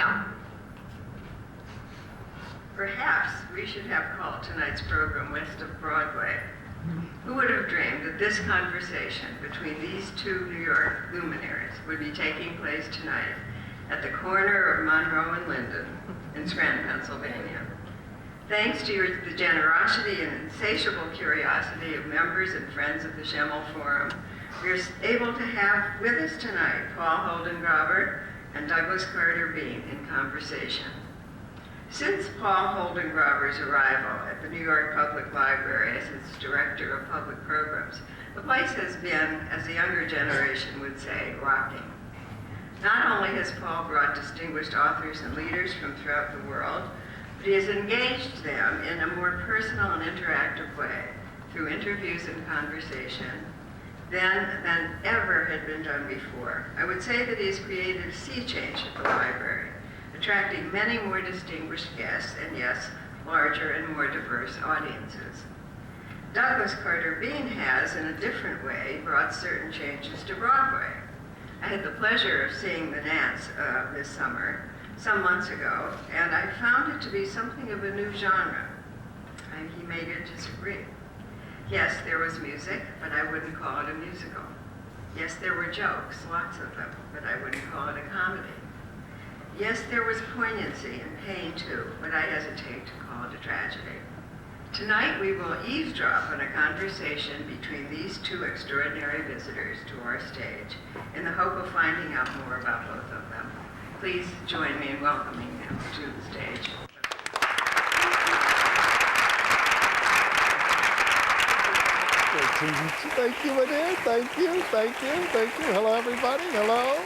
Well, perhaps we should have called tonight's program West of Broadway. Who would have dreamed that this conversation between these two New York luminaries would be taking place tonight at the corner of Monroe and Linden in Scranton, Pennsylvania? Thanks to the generosity and insatiable curiosity of members and friends of the Schemmel Forum, we are able to have with us tonight Paul Holdengraber and Douglas Carter Beane in conversation. Since Paul Holdengraber's arrival at the New York Public Library as its Director of Public Programs, the place has been, as the younger generation would say, rocking. Not only has Paul brought distinguished authors and leaders from throughout the world, but he has engaged them in a more personal and interactive way through interviews and conversation than ever had been done before. I would say that he has created a sea change at the library, attracting many more distinguished guests and, yes, larger and more diverse audiences. Douglas Carter Beane has, in a different way, brought certain changes to Broadway. I had the pleasure of seeing the Nats this summer, some months ago, and I found it to be something of a new genre. He may disagree. Yes, there was music, but I wouldn't call it a musical. Yes, there were jokes, lots of them, but I wouldn't call it a comedy. Yes, there was poignancy and pain too, but I hesitate to call it a tragedy. Tonight we will eavesdrop on a conversation between these two extraordinary visitors to our stage in the hope of finding out more about both of them. Please join me in welcoming them to the stage. Thank you, my dear. Thank you. Hello, everybody. Hello.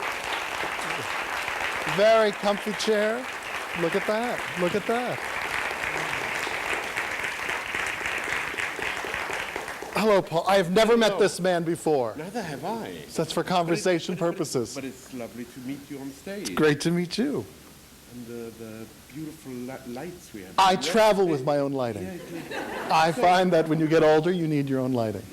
Very comfy chair. Look at that. Hello, Paul. I have never met this man before. Neither have I. So that's for conversation purposes. But it's lovely to meet you on stage. It's great to meet you. And the beautiful lights we have. I travel with my own lighting. I find that when you get older, you need your own lighting.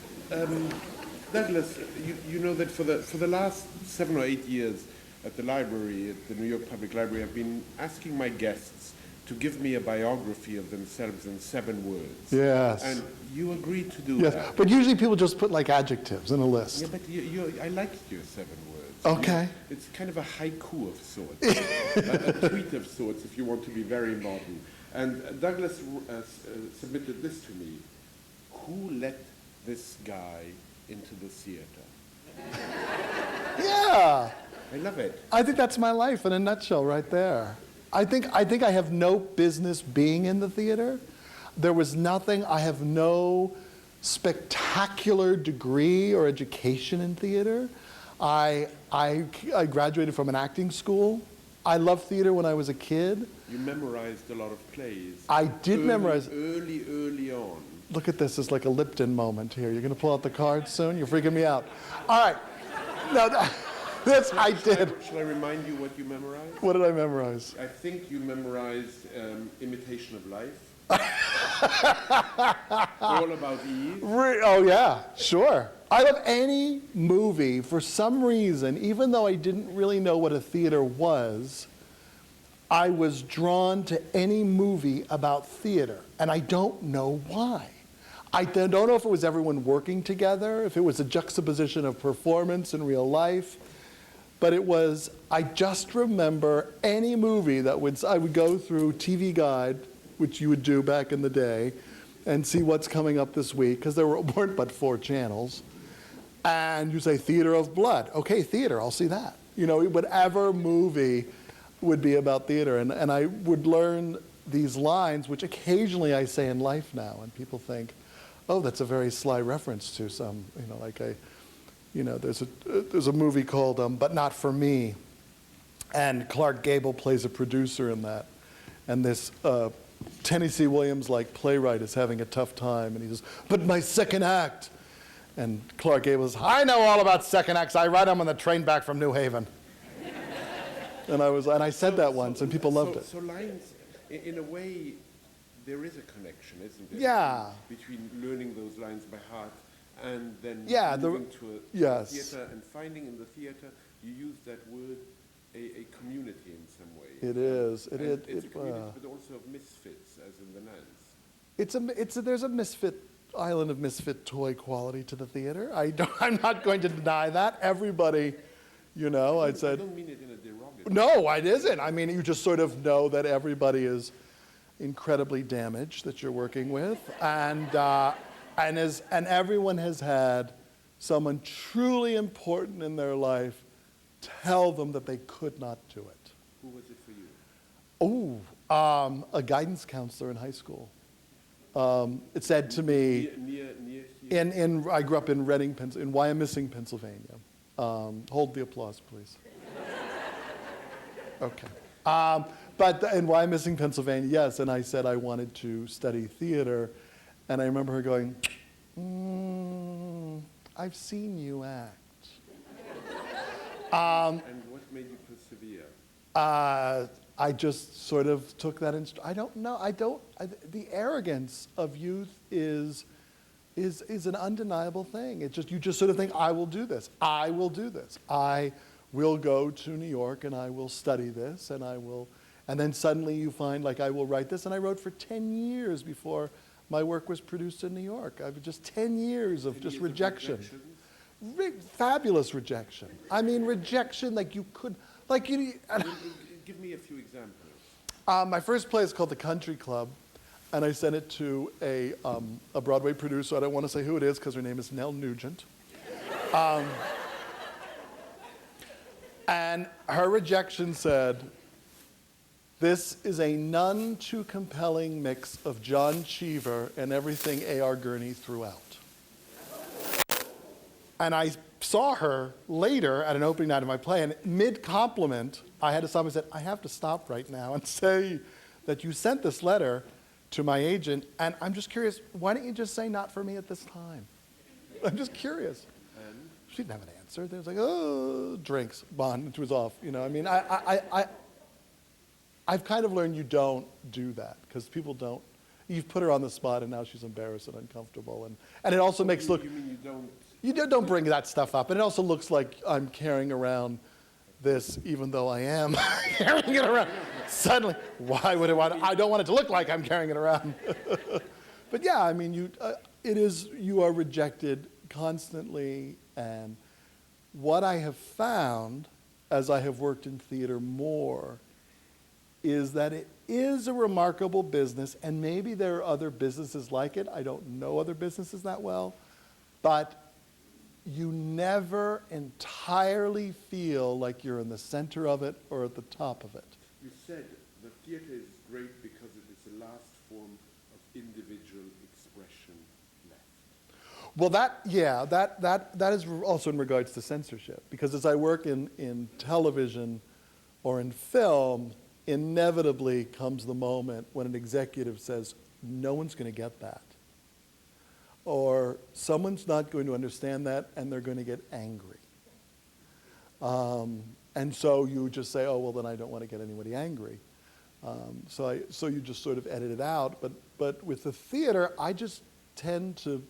Douglas, you know that for the last 7 or 8 years at the library, at the New York Public Library, I've been asking my guests to give me a biography of themselves in 7 words. Yes. And you agreed to do Yes, that. but usually people just put like adjectives in a list. Yeah, but I liked your 7 words. Okay. It's kind of a haiku of sorts, a tweet of sorts, if you want to be very modern. And Douglas submitted this to me. Who let this guy into the theater? Yeah. I love it. I think that's my life in a nutshell right there. I think I have no business being in the theater. There was nothing, I have no spectacular degree or education in theater. I graduated from an acting school. I loved theater when I was a kid. You memorized a lot of plays. I did memorize. Early on. Look at this, it's like a Lipton moment here. You're going to pull out the cards soon? You're freaking me out. All right. No, this I did. Shall I remind you what you memorized? What did I memorize? I think you memorized Imitation of Life. All About Eve. Oh, yeah, sure. I love any movie, for some reason, even though I didn't really know what a theater was, I was drawn to any movie about theater, and I don't know why. I don't know if it was everyone working together, if it was a juxtaposition of performance and real life, but it was, I just remember any movie that I would go through TV Guide, which you would do back in the day, and see what's coming up this week, because there weren't but 4 channels. And you say, Theater of Blood. Okay, theater, I'll see that. You know, whatever movie would be about theater. And I would learn these lines, which occasionally I say in life now, and people think, oh, that's a very sly reference to some, there's a movie called But Not For Me, and Clark Gable plays a producer in that. And this Tennessee Williams-like playwright is having a tough time, and he says, but my second act. And Clark Gable says, I know all about second acts. I write them on the train back from New Haven. And I said that once, and people loved it. So lines, in a way, there is a connection, isn't there? Yeah. Between learning those lines by heart and then Yeah, moving to a yes. theater and finding in the theater, you use that word, a community in some way. It is. And it's a community, but also of misfits, as in the nuns. There's a misfit island of misfit toy quality to the theater. I'm not going to deny that. Everybody, I I said. don't mean it in a derogatory. No, it isn't. I mean, you just sort of know that everybody is incredibly damaged that you're working with, and everyone has had someone truly important in their life tell them that they could not do it. Who was it for you? A guidance counselor in high school. It said to me, Near here? I grew up in Reading, in Wyomissing, Pennsylvania. Hold the applause, please. Okay. But in Wyomissing, Pennsylvania, yes, and I said I wanted to study theater, and I remember her going, I've seen you act. And what made you persevere? I just sort of took that I don't know. The arrogance of youth is an undeniable thing. You just sort of think, I will do this. I will do this. I will go to New York and I will study this and then suddenly you find I will write this, and I wrote for 10 years before my work was produced in New York. Just 10 years of just rejection. Fabulous rejection. I mean, rejection you could, Give me a few examples. My first play is called The Country Club, and I sent it to a Broadway producer. I don't want to say who it is because her name is Nell Nugent. And her rejection said, this is a none too compelling mix of John Cheever and everything A.R. Gurney threw out. And I saw her later at an opening night of my play, and mid-compliment, I had to stop and said, I have to stop right now and say that you sent this letter to my agent, and I'm just curious, why don't you just say not for me at this time? I'm just curious. And? She didn't have an answer. They was drinks, bond, it was off. I've kind of learned you don't do that, because people don't. You've put her on the spot, and now she's embarrassed and uncomfortable, and it also makes look. You mean you don't? You don't bring that stuff up, and it also looks like I'm carrying around this, even though I am carrying it around. Suddenly, why would I want? I don't want it to look like I'm carrying it around. But yeah, I mean, you are rejected constantly, and what I have found as I have worked in theater more is that it is a remarkable business, and maybe there are other businesses like it. I don't know other businesses that well, but you never entirely feel like you're in the center of it or at the top of it. You said the theater is great because it is the last form of individual expression left. Well, that is also in regards to censorship, because as I work in television or in film, inevitably comes the moment when an executive says, no one's going to get that. Or someone's not going to understand that, and they're going to get angry. And so you just say, oh, well, then I don't want to get anybody angry. So you just sort of edit it out. But with the theater, I just tend to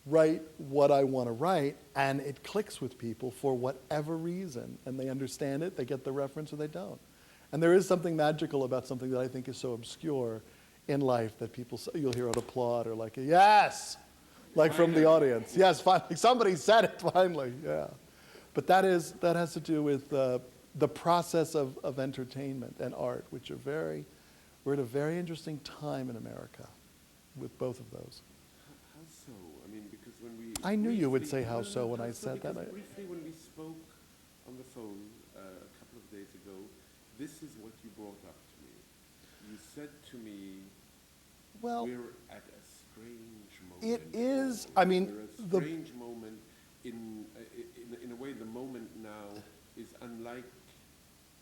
write what I want to write, and it clicks with people for whatever reason. And they understand it, they get the reference, or they don't. And there is something magical about something that I think is so obscure in life that people, you'll hear an applaud or like a yes, like from the audience. Yes, finally, somebody said it finally, yeah. But that has to do with the process of entertainment and art, which are we're at a very interesting time in America with both of those. How so? I mean, because when we... I knew you would say how so when I said that. Briefly, when we spoke on the phone a couple of days ago, this is what you brought up to me. You said to me, well, we're at a strange moment. It is, I mean... We're at a strange moment. In a way, the moment now is unlike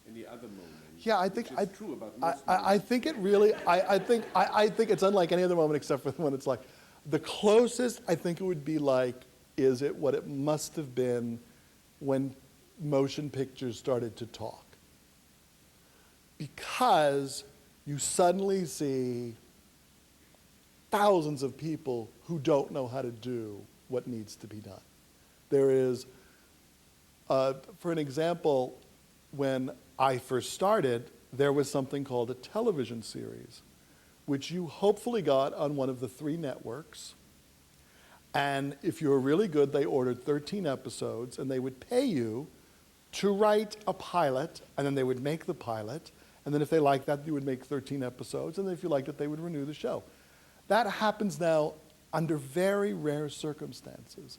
any other moment. Yeah, I think it's true about most I think it really. I think it's unlike any other moment except for when it's like the closest I think it would be like is it what it must have been when motion pictures started to talk, because you suddenly see thousands of people who don't know how to do what needs to be done. There is, for an example, when I first started, there was something called a television series, which you hopefully got on one of the 3 networks. And if you were really good, they ordered 13 episodes, and they would pay you to write a pilot, and then they would make the pilot, and then if they liked that, you would make 13 episodes, and then if you liked it, they would renew the show. That happens now under very rare circumstances.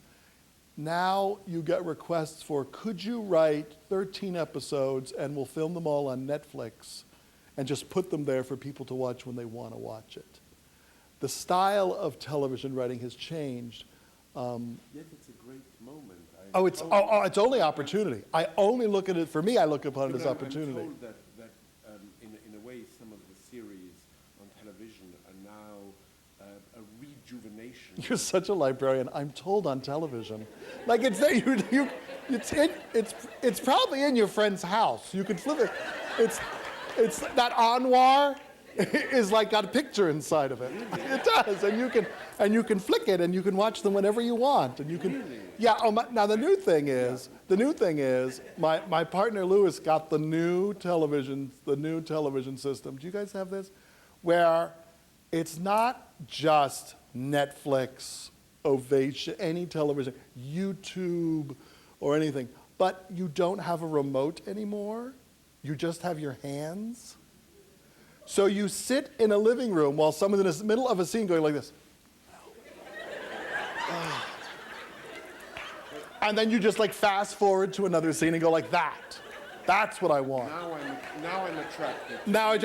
Now you get requests for, could you write 13 episodes and we'll film them all on Netflix and just put them there for people to watch when they want to watch it. The style of television writing has changed. Yet it's a great moment. It's only opportunity. I only look at it, for me, I look upon it as opportunity. I'm told that in a way, some of the series on television are now a rejuvenation. You're such a librarian. I'm told on television. Like it's there, it's probably in your friend's house. You can flip it. It's that armoire is like got a picture inside of it. It does, and you can flick it, and you can watch them whenever you want, and you can. Really? Yeah. Now the new thing is, my partner Louis got the new television system. Do you guys have this? Where it's not just Netflix, Ovation, any television, YouTube, or anything, but you don't have a remote anymore. You just have your hands. So you sit in a living room while someone's in the middle of a scene going like this. And then you just like fast forward to another scene and go like that. That's what I want. Now I'm attracted. Now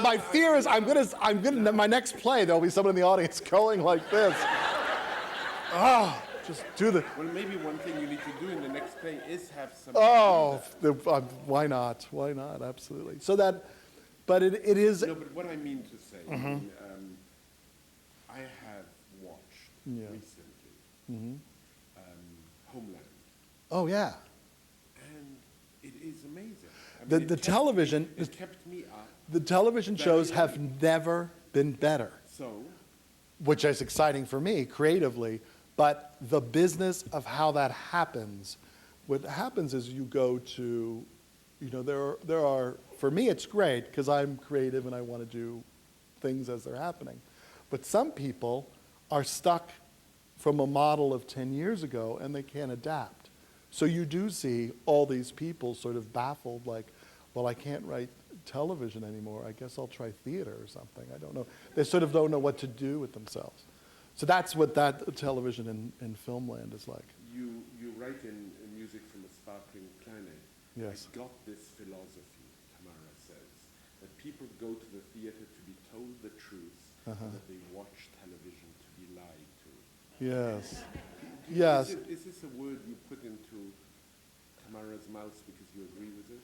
my fear is I'm gonna my next play there'll be someone in the audience going like this. Just do the. Well, maybe one thing you need to do in the next play is have some. Why not? Why not? Absolutely. So that, but it is. No, but what I mean to say, I have watched recently Homeland. Oh yeah. And it is amazing. I mean, The television. It kept me up. The television shows have never been better. So. Which is exciting for me creatively, but the business of how that happens, what happens is you go to, there are, for me it's great because I'm creative and I want to do things as they're happening. But some people are stuck from a model of 10 years ago and they can't adapt. So you do see all these people sort of baffled like, well, I can't write television anymore. I guess I'll try theater or something. I don't know. They sort of don't know what to do with themselves. So that's what that television and film land is like. You write in music from a sparkling planet. Yes. I got this philosophy, Tamara says, that people go to the theater to be told the truth, and that they watch television to be lied to. Yes. Yes. Is this a word you put into Tamara's mouth because you agree with it?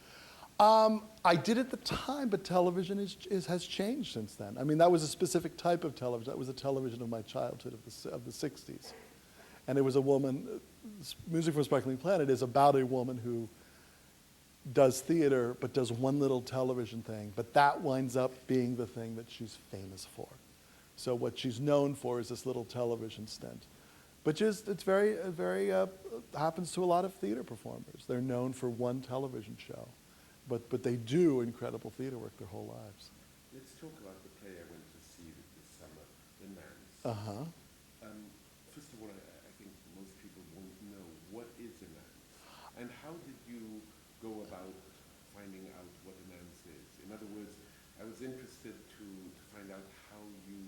I did at the time, but television has changed since then. I mean, that was a specific type of television. That was the television of my childhood of the 60s. And it was a woman, Music from a Sparkling Planet is about a woman who does theater, but does one little television thing. But that winds up being the thing that she's famous for. So what she's known for is this little television stint. Which is, it's very happens to a lot of theater performers. They're known for one television show. But they do incredible theater work their whole lives. Let's talk about the play I went to see this summer, The Nance. First of all, I think most people won't know what is a nance, and how did you go about finding out what a nance is? In other words, I was interested to find out how you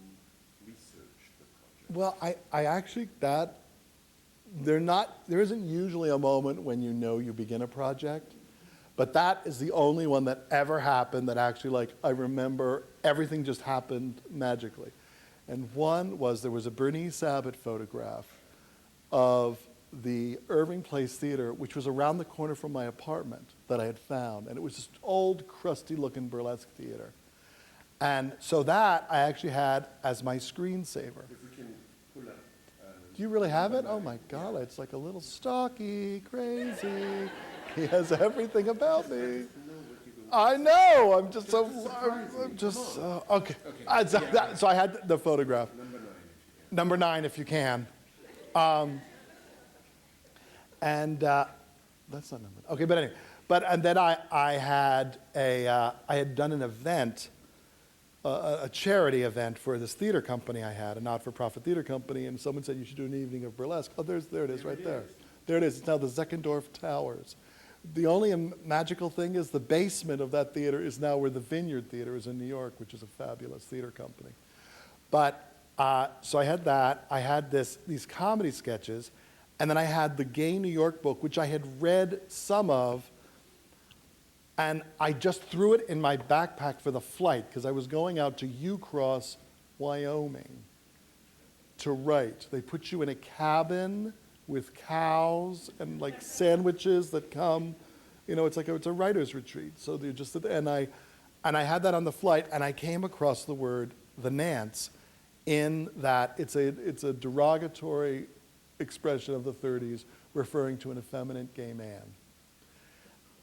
researched the project. Well, I actually there isn't usually a moment when you know you begin a project. But that is the only one that ever happened that actually, I remember everything just happened magically. And one was there was a Bernice Abbott photograph of the Irving Place Theater, which was around the corner from my apartment that I had found. And it was this old, crusty-looking burlesque theater. And so that I actually had as my screensaver. If we can pull up. Do you really have it? Oh, my God. It's like a little stocky, crazy. He has everything about me. I know. I'm just so. Okay. So I had the photograph. Number 9, if you can. And that's not number. Okay, but anyway. And then I had done an event, a charity event for this theater company I had, a not-for-profit theater company, and someone said you should do an evening of burlesque. Oh, there it is, right there. There it is. It's now the Zeckendorf Towers. The only magical thing is the basement of that theater is now where the Vineyard Theater is in New York, which is a fabulous theater company. But so I had that. I had these comedy sketches, and then I had the Gay New York book, which I had read some of, and I just threw it in my backpack for the flight because I was going out to Ucross, Wyoming, to write. They put you in a cabin with cows and like sandwiches that come, it's a writer's retreat. So they just and I had that on the flight, and I came across the word the Nance in that it's a derogatory expression of the 30s referring to an effeminate gay man.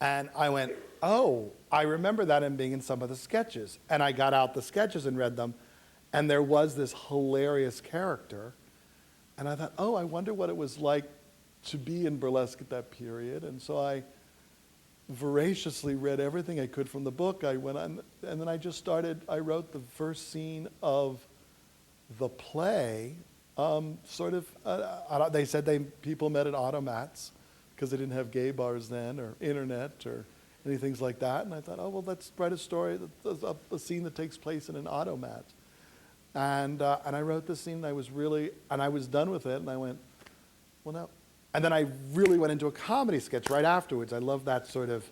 And I went, oh, I remember that in being in some of the sketches. And I got out the sketches and read them, and there was this hilarious character. And I thought, oh, I wonder what it was like to be in burlesque at that period. And so I voraciously read everything I could from the book. I went on, and then I wrote the first scene of the play. They said people met at automats because they didn't have gay bars then, or internet, or anything like that. And I thought, oh, well, let's write a story, a scene that takes place in an automat. And I wrote this scene, and I was done with it, and I went, well, no. And then I really went into a comedy sketch right afterwards. I love that sort of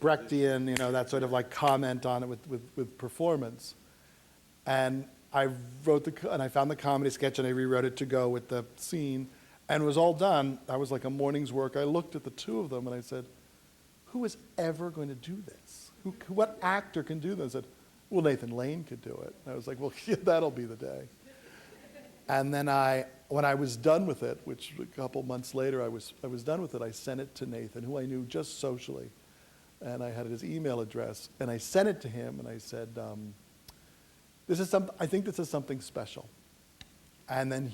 Brechtian, that sort of like comment on it with performance. And I found the comedy sketch, and I rewrote it to go with the scene, and it was all done. That was like a morning's work. I looked at the two of them, and I said, who is ever going to do this? What actor can do this? I said, well, Nathan Lane could do it. And I was like, well, yeah, that'll be the day. And then when I was done with it, which a couple months later I was done with it, I sent it to Nathan, who I knew just socially. And I had his email address, and I sent it to him, and I said, I think this is something special. And then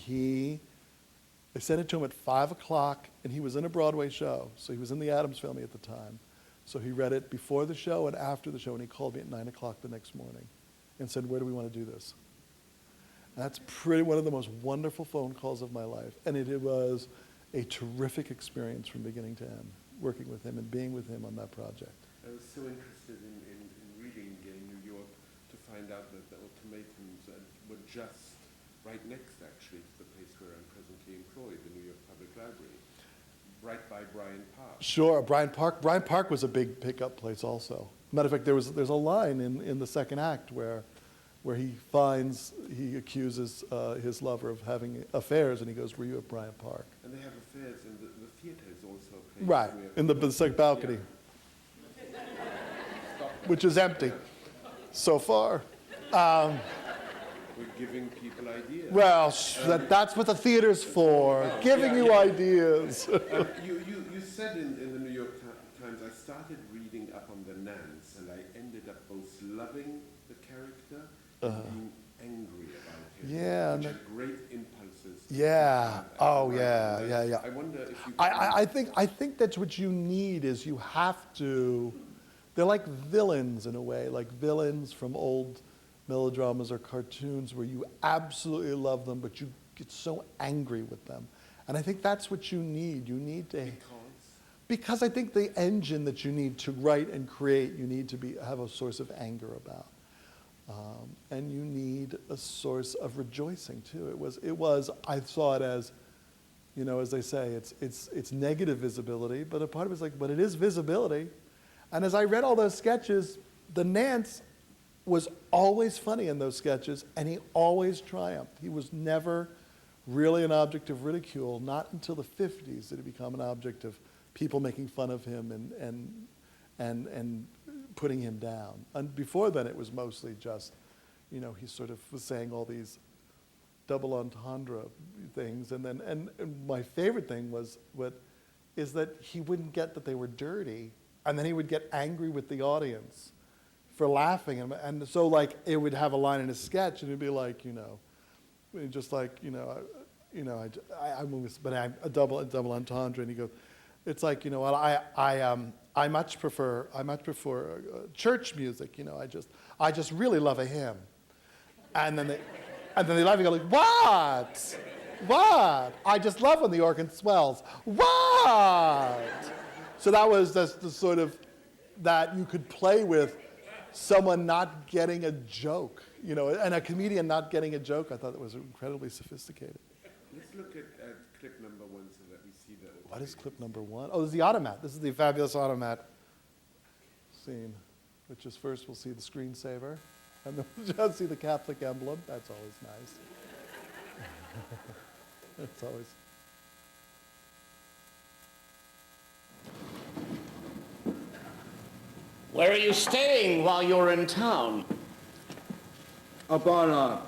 I sent it to him at 5 o'clock, and he was in a Broadway show, so he was in the Addams Family at the time. So he read it before the show and after the show, and he called me at 9 o'clock the next morning and said, where do we want to do this? And that's one of the most wonderful phone calls of my life. And it was a terrific experience from beginning to end, working with him and being with him on that project. I was so interested in reading Gay New York to find out that the ultimatums were just right next, actually, to the place where I'm presently employed, the New York Public Library, right by Bryant Park. Sure, Bryant Park. Bryant Park was a big pickup place also. Matter of fact, there's a line in the second act where he accuses his lover of having affairs, and he goes, were you at Bryant Park? And they have affairs, and the theater is also a place right, where in the second balcony, which is empty so far. We're giving people ideas. Well, that's what the theater's for, giving you ideas. You said in the New York Times, I started reading up on the Nance, and I ended up both loving the character and being angry about him. Yeah. Which are great impulses. Yeah. Oh, yeah. I wonder if you... I think that's what you need is you have to... They're like villains in a way, like villains from old melodramas or cartoons where you absolutely love them, but you get so angry with them. And I think that's what you need. You need to... Because I think the engine that you need to write and create, you need to have a source of anger about. And you need a source of rejoicing, too. It was, I saw it as, as they say, it's negative visibility, but a part of it's like, but it is visibility. And as I read all those sketches, the Nance was always funny in those sketches, and he always triumphed. He was never really an object of ridicule, not until the 50s did he become an object of people making fun of him and putting him down. And before then, it was mostly just, he sort of was saying all these double entendre things. And my favorite thing is that he wouldn't get that they were dirty, and then he would get angry with the audience for laughing. And so, like, it would have a line in his sketch, and it'd be like, just like, I'm a double entendre, and he goes, it's like, well, I much prefer church music. You know, I just really love a hymn, and then they laugh and go like, what? What? I just love when the organ swells. What? So that was the sort of that you could play with someone not getting a joke, you know, and a comedian not getting a joke. I thought it was incredibly sophisticated. Let's look at clip number 1 so that we see the... What is clip number 1? Oh, this is the automat. This is the fabulous automat scene, which is first we'll see the screensaver, and then we'll just see the Catholic emblem. That's always nice. That's always... Where are you staying while you're in town? Up on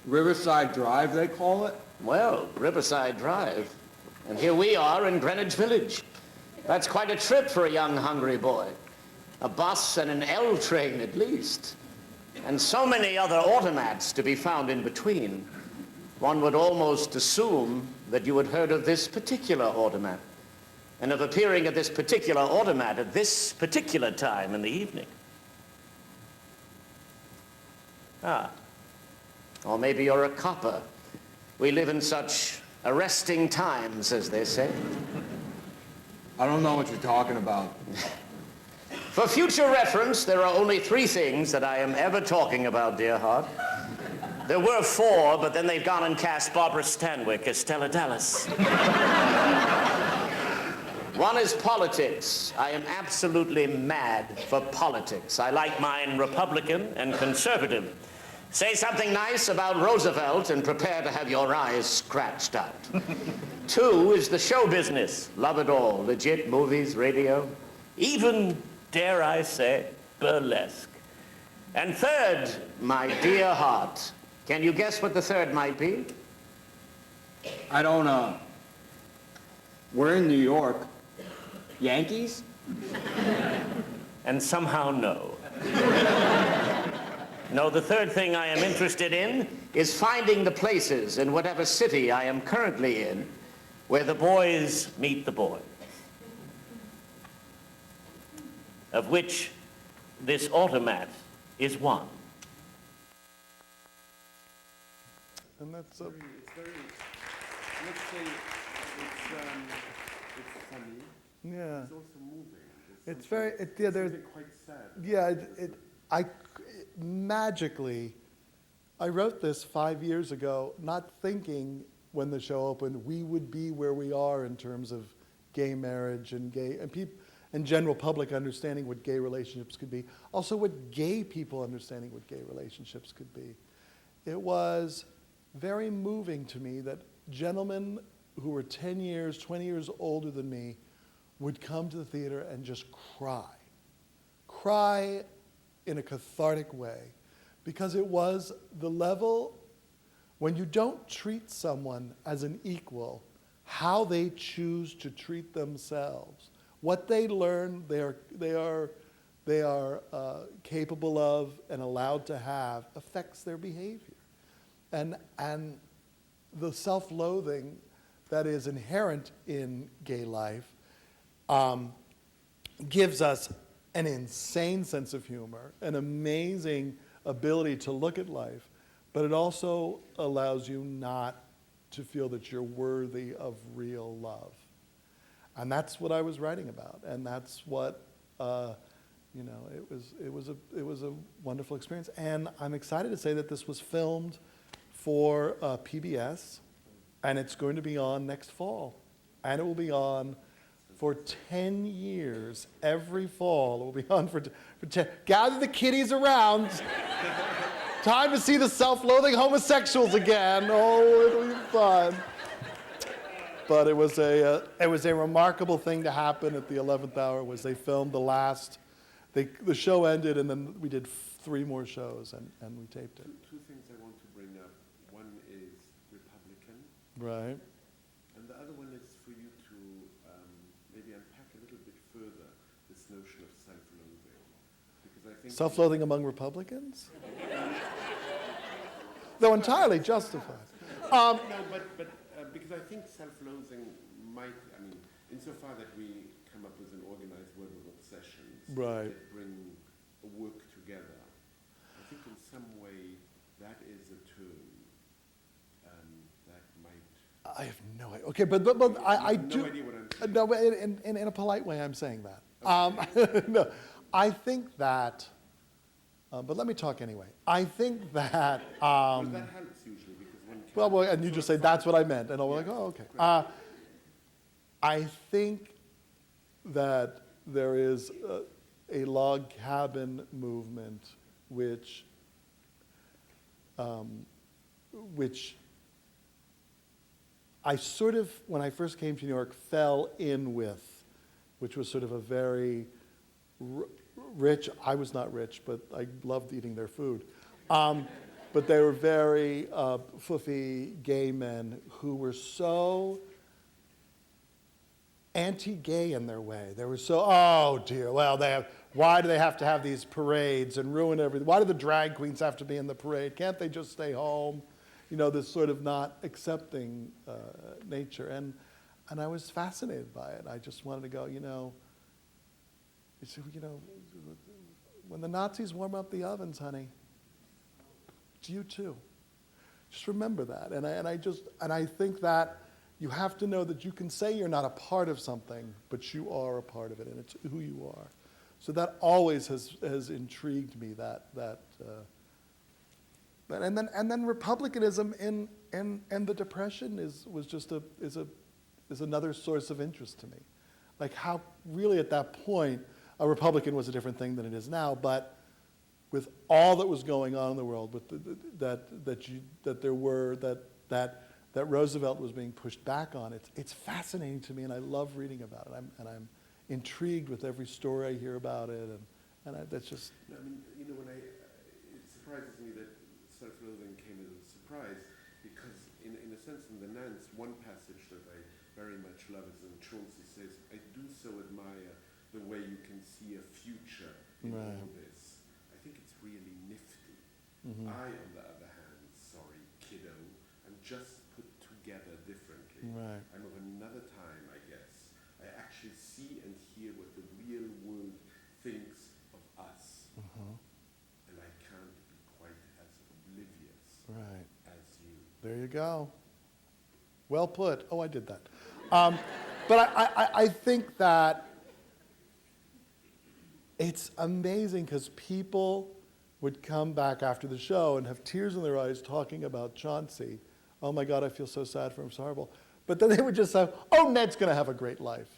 Riverside Drive, they call it. Well, Riverside Drive. And here we are in Greenwich Village. That's quite a trip for a young, hungry boy. A bus and an L train at least. And so many other automats to be found in between. One would almost assume that you had heard of this particular automat, and of appearing at this particular automat at this particular time in the evening. Ah, or maybe you're a copper. We live in such arresting times, as they say. I don't know what you're talking about. For future reference, there are only 3 things that I am ever talking about, dear heart. There were 4, but then they've gone and cast Barbara Stanwyck as Stella Dallas. One is politics. I am absolutely mad for politics. I like mine Republican and conservative. Say something nice about Roosevelt and prepare to have your eyes scratched out. 2 is the show business. Love it all. Legit movies, radio, even, dare I say, burlesque. And 3rd, my dear heart. Can you guess what the 3rd might be? I don't, we're in New York. Yankees? And somehow no. No, the 3rd thing I am interested in is finding the places in whatever city I am currently in where the boys meet the boys. Of which this automat is one. And that's It's very, let's say, it's funny. yeah. It's also moving. It's very, yeah, there's, Something quite sad. yeah, magically, I wrote this 5 years ago, not thinking when the show opened we would be where we are in terms of gay marriage and and general public understanding what gay relationships could be. Also what gay people understanding what gay relationships could be. It was very moving to me that gentlemen who were 10 years, 20 years older than me would come to the theater and just cry in a cathartic way, because it was the level when you don't treat someone as an equal, how they choose to treat themselves. What they learn they are capable of and allowed to have affects their behavior. And the self-loathing that is inherent in gay life gives us an insane sense of humor, an amazing ability to look at life, but it also allows you not to feel that you're worthy of real love. And that's what I was writing about, and that's what, it was a wonderful experience. And I'm excited to say that this was filmed for PBS, and it's going to be on next fall. And it will be on for 10 years. Every fall it will be on for 10. Gather the kiddies around. Time to see the self-loathing homosexuals again. Oh, it'll be fun. But it was a remarkable thing to happen at the 11th hour. Was they filmed the show ended, and then we did 3 more shows, and we taped it. Two things I want to bring up. One is Republican, Right. and the other one is for you to maybe unpack a little bit further this notion of self-loathing, because I think Self-loathing among Republicans? Though entirely justified. because I think self-loathing might, insofar that we come up with an organized web of obsessions Right. that bring a work together. I think in some way that is a term that might. I have no idea. Okay, but I You have do. no idea what I'm saying. No, but in a polite way, I'm saying that. No, I think that. But let me talk anyway. I think that. Well, that helps usually because one can. Well, and you just say that's what I meant, and I'll be like, oh, okay. I think that there is a log cabin movement which I sort of, when I first came to New York, fell in with, which was sort of a very rich, I was not rich, but I loved eating their food. But they were very foofy gay men who were so anti-gay in their way. They were so, oh dear, well, why do they have to have these parades and ruin everything? Why do the drag queens have to be in the parade? Can't they just stay home? You know, this sort of not accepting nature. And I was fascinated by it. I just wanted to go, when the Nazis warm up the ovens, honey, it's you too. Just remember that. And I think that you have to know that you can say you're not a part of something, but you are a part of it, and it's who you are. So that always has intrigued me. And then republicanism in the Depression is another source of interest to me. Like how really at that point a Republican was a different thing than it is now, but with all that was going on in the world, with that Roosevelt was being pushed back on, it's fascinating to me, and I love reading about it. I'm intrigued with every story I hear about it, that's just. No, I mean, it surprises me that self-loathing came as a surprise because, in a sense, in the Nance, one passage that I very much love is when Chauncey says, "I do so admire the way you can see a future in Right. all this." I think it's really nifty. Mm-hmm. I, on the other hand, sorry, kiddo, I'm just put together differently. Right. I'm of another time, I guess. I actually see and hear what the real world thinks of us. Uh-huh. And I can't be quite as oblivious Right. as you. There you go. Well put. Oh, I did that. But I think that it's amazing because people would come back after the show and have tears in their eyes talking about Chauncey. Oh my God, I feel so sad for him, it's horrible. But then they would just say, oh, Ned's going to have a great life.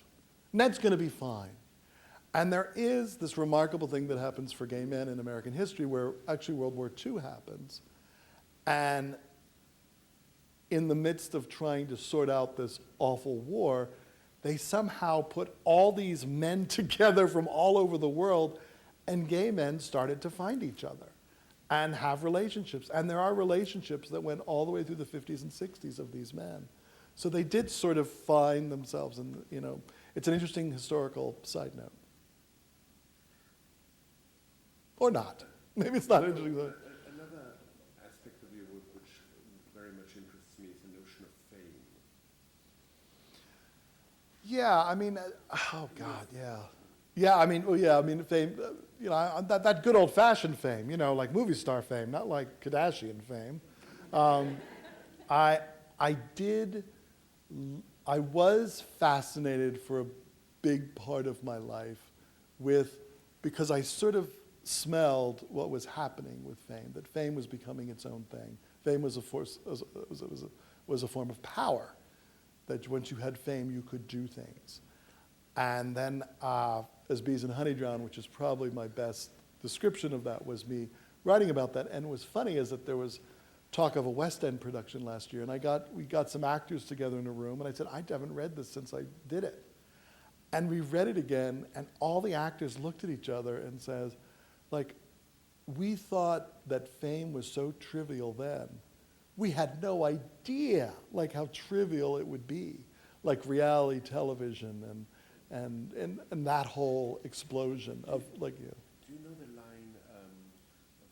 Ned's going to be fine. And there is this remarkable thing that happens for gay men in American history where actually World War II happens. And in the midst of trying to sort out this awful war, they somehow put all these men together from all over the world, and gay men started to find each other and have relationships. And there are relationships that went all the way through the 50s and 60s of these men. So they did sort of find themselves, and it's an interesting historical side note. Or not. Maybe it's not interesting. Another aspect of your work which very much interests me is the notion of fame. Yeah, I mean, oh God, yeah. Yeah, I mean, fame, that good old-fashioned fame, like movie star fame, not like Kardashian fame. I was fascinated for a big part of my life because I sort of smelled what was happening with fame, that fame was becoming its own thing. Fame was was a form of power, that once you had fame, you could do things. And then As Bees and Honey Drown, which is probably my best description of that, was me writing about that. And what's funny is that there was talk of a West End production last year, and we got some actors together in a room, and I said, I haven't read this since I did it. And we read it again, and all the actors looked at each other and says, like, we thought that fame was so trivial then. We had no idea, like, how trivial it would be, like reality television and that whole explosion of, like, Do you know the line of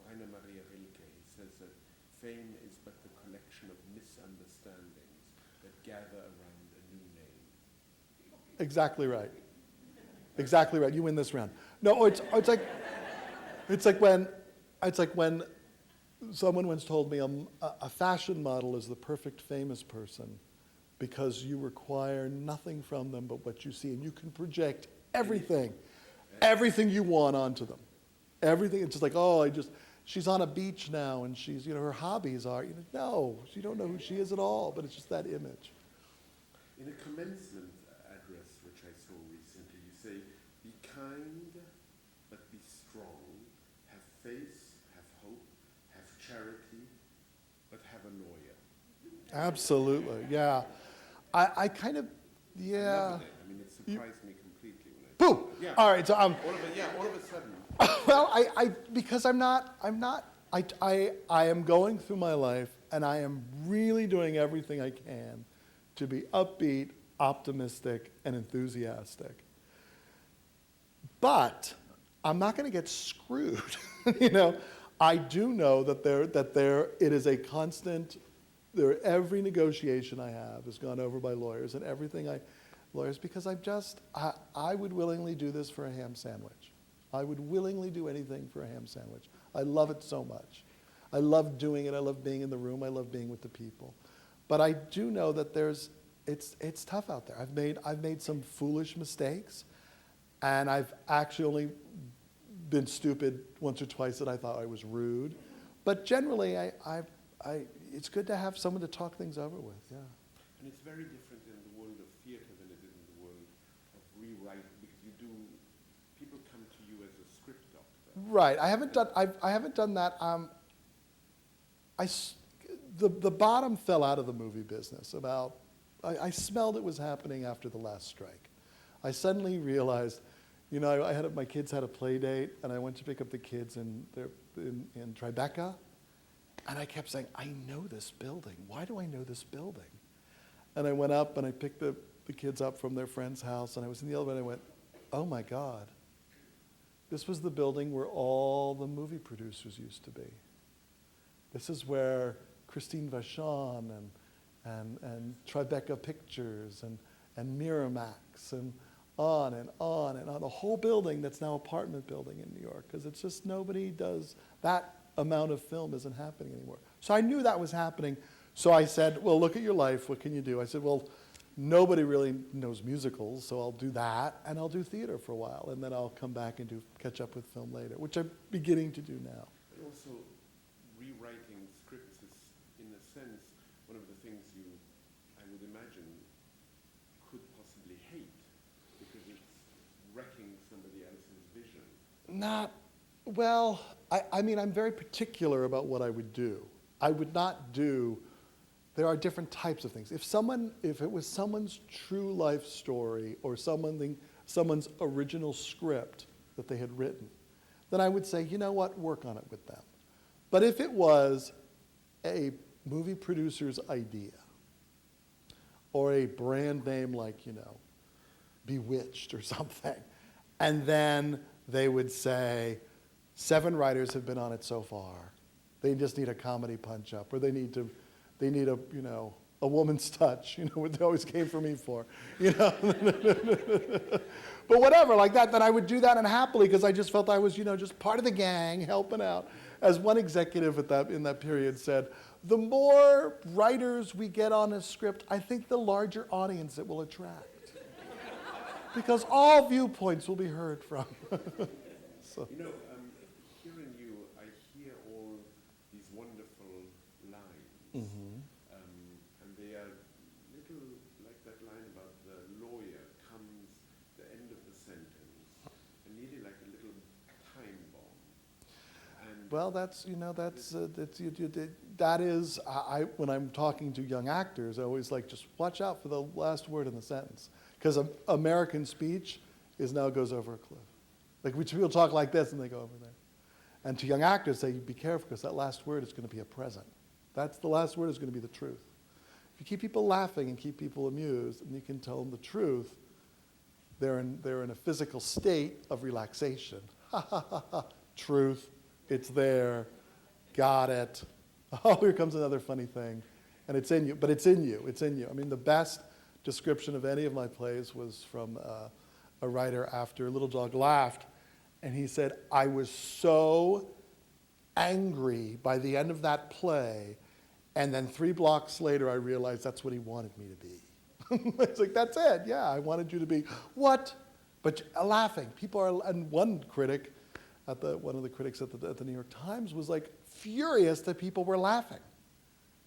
Rainer Maria Rilke? He says that fame is but the collection of misunderstandings that gather around a new name. exactly right. Exactly right. You win this round. No, it's like when someone once told me a fashion model is the perfect famous person because you require nothing from them but what you see, and you can project everything you want onto them. Everything. It's just like, she's on a beach now, and she's, her hobbies are, no, you don't know who she is at all, but it's just that image. In a commencement address, which I saw recently, you say, be kind, but be strong, have faith, have hope, have charity, but have a lawyer. Absolutely, yeah. I kind of, yeah. I loved it. I mean, it surprised me completely when I Boo! Yeah. All right, so all of a sudden. well, because I am going through my life, and I am really doing everything I can to be upbeat, optimistic, and enthusiastic. But I'm not going to get screwed. I do know that it is a constant. Every negotiation I have is gone over by lawyers, and lawyers, because I would willingly do this for a ham sandwich. I would willingly do anything for a ham sandwich. I love it so much. I love doing it. I love being in the room. I love being with the people. But I do know that it's tough out there. I've made some foolish mistakes, and I've actually only been stupid once or twice that I thought I was rude. But generally, it's good to have someone to talk things over with. Yeah. And it's very different in the world of theater than it is in the world of rewriting, because people come to you as a script doctor. Right. I haven't done that. The bottom fell out of the movie business I smelled it was happening after the last strike. I suddenly realized, my kids had a play date, and I went to pick up the kids in Tribeca, and I kept saying, I know this building. Why do I know this building? And I went up, and I picked the kids up from their friend's house, and I was in the elevator, and I went, oh my God, this was the building where all the movie producers used to be. This is where Christine Vachon and Tribeca Pictures and Miramax and on and on and on. A whole building that's now apartment building in New York, because it's just nobody does, that amount of film isn't happening anymore. So I knew that was happening. So I said, well, look at your life. What can you do? I said, well, nobody really knows musicals, so I'll do that, and I'll do theater for a while, and then I'll come back and catch up with film later, which I'm beginning to do now. And also, rewriting scripts is, in a sense, one of the things I would imagine, could possibly hate, because it's wrecking somebody else's vision. I'm very particular about what I would do. I would not do, there are different types of things. If it was someone's true life story or someone's original script that they had written, then I would say, you know what, work on it with them. But if it was a movie producer's idea, or a brand name like, Bewitched or something, and then they would say, 7 writers have been on it so far. They just need a comedy punch-up, or they need a woman's touch, what they always came for me for, But whatever, like that, then I would do that, and happily, because I just felt I was, just part of the gang, helping out. As one executive in that period said, the more writers we get on a script, I think the larger audience it will attract. Because all viewpoints will be heard from. So. Hearing you, I hear all these wonderful lines. Mm-hmm. And they are little like that line about the lawyer comes the end of the sentence, and nearly like a little time bomb. And well, that is, when I'm talking to young actors, I always like, just watch out for the last word in the sentence. Because American speech goes over a cliff. Like, people talk like this, and they go over there. And to young actors, say, be careful, because that last word is going to be a present. That's the last word is going to be the truth. If you keep people laughing and keep people amused, and you can tell them the truth, they're in a physical state of relaxation. Ha, ha, ha, ha. Truth, it's there, got it. Oh, here comes another funny thing. And it's in you, but it's in you, it's in you. I mean, the best description of any of my plays was from a writer after Little Dog Laughed, and he said, I was so angry by the end of that play, and then 3 blocks later I realized that's what he wanted me to be. It's like, that's it, yeah, I wanted you to be, what? But laughing. People are, and one critic, one of the critics at the New York Times was like furious that people were laughing.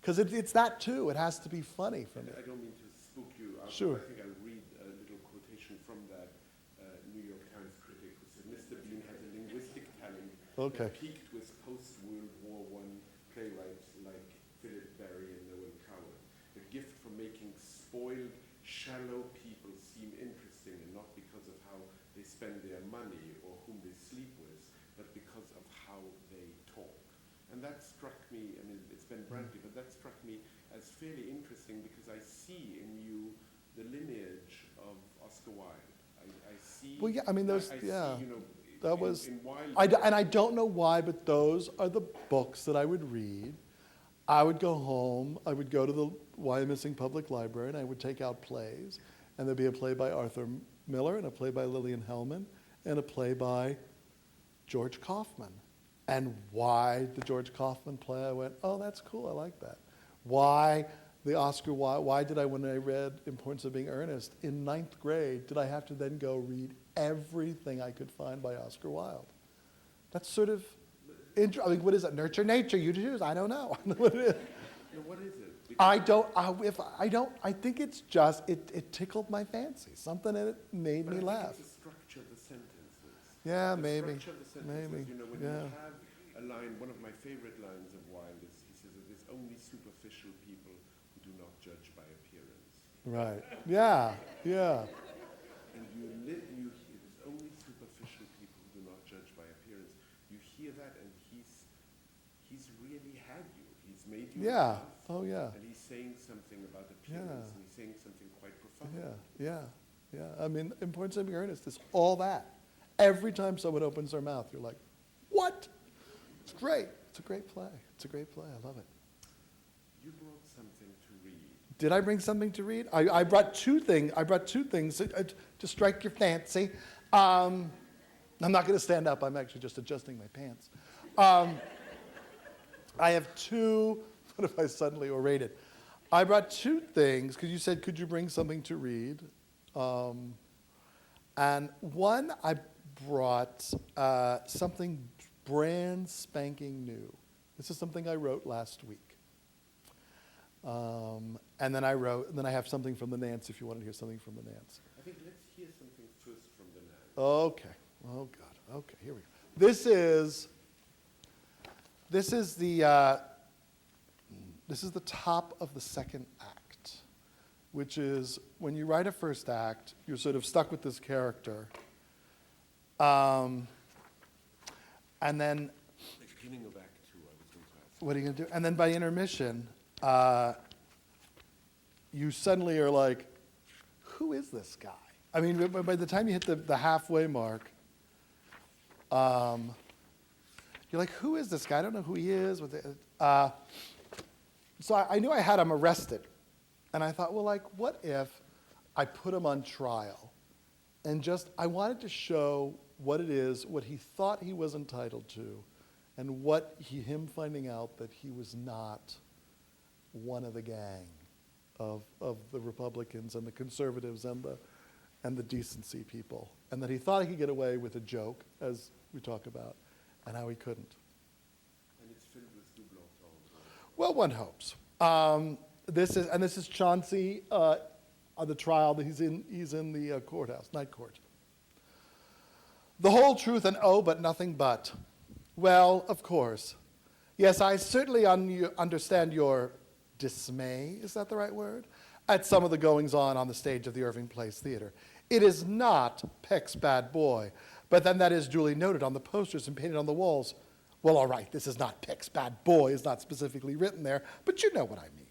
Because it's that too, it has to be funny for me. I don't mean to spook you. Sure. I think I'll read a little quotation from that New York Times critic who said, Mr. Beane has a linguistic talent that peaked with post-World War I playwrights like Philip Barry and Noel Coward. A gift for making spoiled, shallow people seem interesting, and not because of how they spend their money or whom they sleep with, but because of how they talk. And that struck me, I mean, it's Ben Brantley, but that struck me as fairly interesting because I see in you the lineage of Oscar Wilde. I see. Well, yeah, I mean, those, yeah. See, you know, that was, in Wilde. and I don't know why, but those are the books that I would read. I would go home, I would go to the Wyomissing Public Library, and I would take out plays. And there'd be a play by Arthur Miller, and a play by Lillian Hellman, and a play by George Kaufman. And why the George Kaufman play, I went, oh, that's cool, I like that. Why the Oscar Wilde, why did I, when I read Importance of Being Earnest, in 9th grade, did I have to then go read everything I could find by Oscar Wilde? That's sort of, I mean, what is it, nurture nature, you choose, I don't know. What it is. No, what is it? I think it's just, it tickled my fancy, something in it made me laugh. It's the structure of the sentences. Yeah, The maybe, structure of the sentences, maybe, you know, when yeah. you have a line, one of my favorite lines of Wilde is, he says that there's only superficial people who do not judge by appearance. Right, yeah, yeah. And you hear, there's only superficial people who do not judge by appearance. You hear that, and he's really had you. He's made you Yeah, laugh. oh yeah. And he's saying something about appearance, and he's saying something quite profound. Yeah. I mean, Importance of Being Earnest is all that. Every time someone opens their mouth, you're like, what? It's great. It's a great play. It's a great play. I love it. You brought something to read. Did I bring something to read? I brought two things. To strike your fancy. I'm not going to stand up. I'm actually just adjusting my pants. I have two. What if I suddenly orated? I brought two things because you said, could you bring something to read? And one, I brought something brand spanking new. This is something I wrote last week. And then I have something from the Nance if you want to hear something from the Nance. I think let's hear something first from the Nance. Okay. Oh, God. Okay, here we go. This is the top of the second act, which is when you write a first act, you're sort of stuck with this character. And then, The beginning of Act 2, I was going to ask. what are you going to do? And then by intermission, you suddenly are like, who is this guy? I mean, by the time you hit the halfway mark, you're like, who is this guy? I don't know who he is. So I knew I had him arrested. And I thought, well, like, what if I put him on trial? And I wanted to show what it is, what he thought he was entitled to, and him finding out that he was not one of the gang of the Republicans and the conservatives and the decency people. And that he thought he could get away with a joke, as we talk about, and how he couldn't. And it's filled with double entendre. Well, one hopes. This is Chauncey on the trial that he's in the courthouse, night court. The whole truth and oh, but nothing but. Well, of course. Yes, I certainly understand your dismay, is that the right word? At some of the goings-on the stage of the Irving Place Theater. It is not Peck's Bad Boy, but then that is duly noted on the posters and painted on the walls. Well, all right, this is not Peck's Bad Boy, it's not specifically written there, but you know what I mean.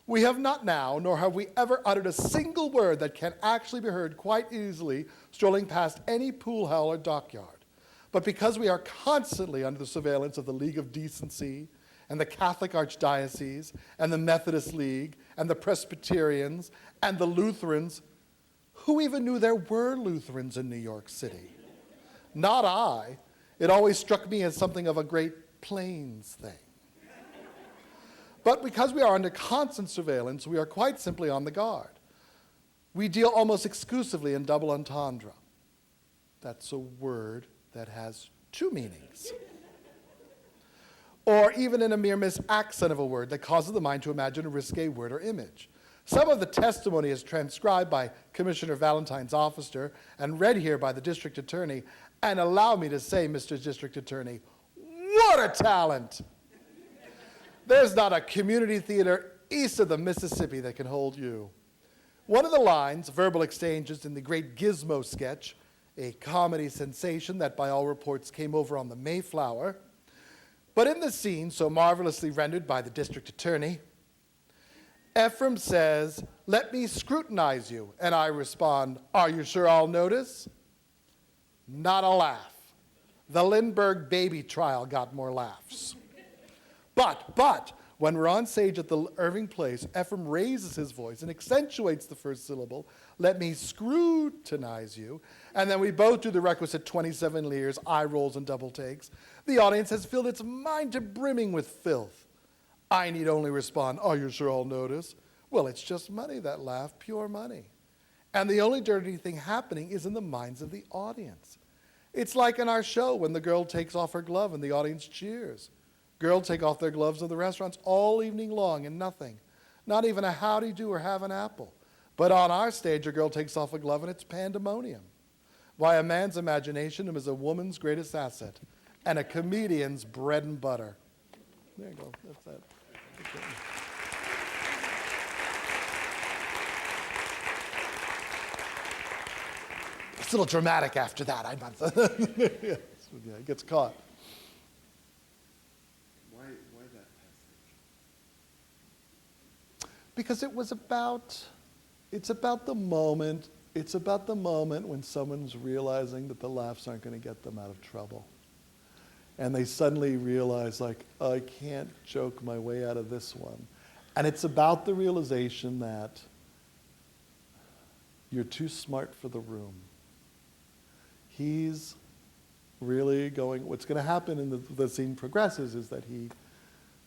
We have not now, nor have we ever uttered a single word that can actually be heard quite easily strolling past any pool hall or dockyard. But because we are constantly under the surveillance of the League of Decency, and the Catholic Archdiocese, and the Methodist League, and the Presbyterians, and the Lutherans, Who even knew there were Lutherans in New York City? Not I. It always struck me as something of a Great Plains thing. But because we are under constant surveillance, we are quite simply on the guard. We deal almost exclusively in double entendre. That's a word that has two meanings. Or even in a mere misaccent of a word that causes the mind to imagine a risque word or image. Some of the testimony is transcribed by Commissioner Valentine's officer and read here by the district attorney. And allow me to say, Mr. District Attorney, what a talent! There's not a community theater east of the Mississippi that can hold you. One of the lines, verbal exchanges in the Great Gizmo sketch, a comedy sensation that by all reports came over on the Mayflower, but in the scene so marvelously rendered by the district attorney, Ephraim says, "Let me scrutinize you," and I respond, "Are you sure I'll notice?" Not a laugh. The Lindbergh baby trial got more laughs. But, when we're on stage at the Irving Place, Ephraim raises his voice and accentuates the first syllable, "Let me scrutinize you," and then we both do the requisite 27 leers, eye rolls, and double takes. The audience has filled its mind to brimming with filth. I need only respond, "Are you sure I'll notice?" Well, it's just money, that laugh, pure money. And the only dirty thing happening is in the minds of the audience. It's like in our show when the girl takes off her glove and the audience cheers. Girls take off their gloves in the restaurants all evening long and nothing. Not even a howdy do or have an apple. But on our stage, a girl takes off a glove and it's pandemonium. Why, a man's imagination is a woman's greatest asset and a comedian's bread and butter. There you go. That's that. It's a little dramatic after that. Yes, yeah, it gets caught. Why that passage? Because it's about the moment when someone's realizing that the laughs aren't going to get them out of trouble. And they suddenly realize, like, I can't joke my way out of this one. And it's about the realization that you're too smart for the room. He's really what's going to happen in the scene progresses is that he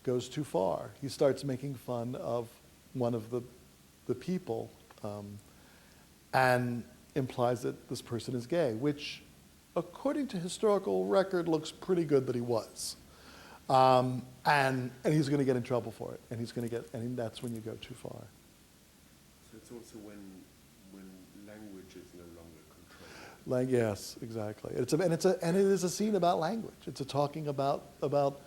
goes too far. He starts making fun of one of the people and implies that this person is gay, which according to historical record looks pretty good that he was. And he's going to get in trouble for it, and that's when you go too far. So it's also when language is no longer controlled. Yes, exactly. And it is a scene about language. It's a talking about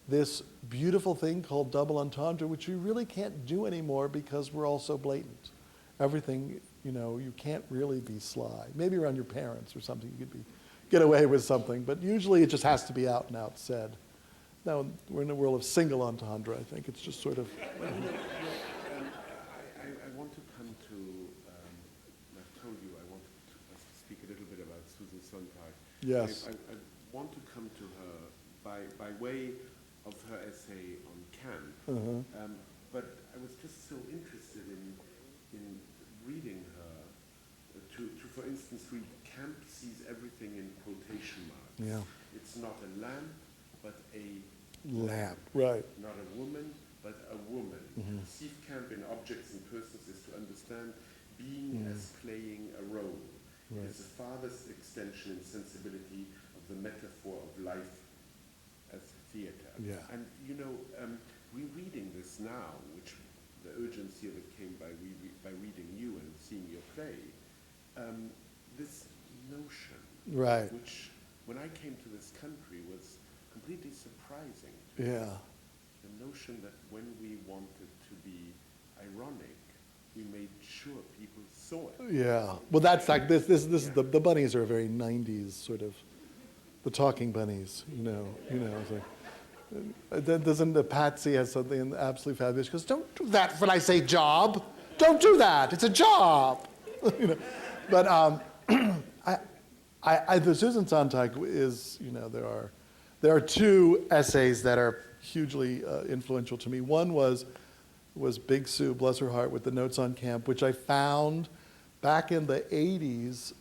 this beautiful thing called double entendre, which you really can't do anymore because we're all so blatant. Everything, you can't really be sly. Maybe around your parents or something, you could get away with something, but usually it just has to be out and out said. Now, we're in a world of single entendre, I think. It's just sort of... I want to come to, I've told you, I want to speak a little bit about Susan Sontag. Yes. I want to come to her by way of her essay on Cannes. But I was just so interested in reading her, to for instance, read Camp sees everything in quotation marks. Yeah. It's not a lamp, but a lamp, right. Not a woman, but a woman. Mm-hmm. To perceive Camp in objects and persons is to understand being as playing a role. Right. It is the farthest extension in sensibility of the metaphor of life as theater. Yeah. And rereading this now, which the urgency of it came by reading you and seeing your play, this notion, Right. which when I came to this country was completely surprising to Yeah. me. The notion that when we wanted to be ironic, we made sure people saw it. Yeah. Well, that's like this is the bunnies are a very 90s sort of, the talking bunnies, It's like, doesn't the Patsy has something absolutely fabulous? She goes, "Don't do that when I say job. Don't do that. It's a job." But the Susan Sontag is, there are two essays that are hugely influential to me. One was Big Sue, bless her heart, with the notes on Camp, which I found back in the 80s,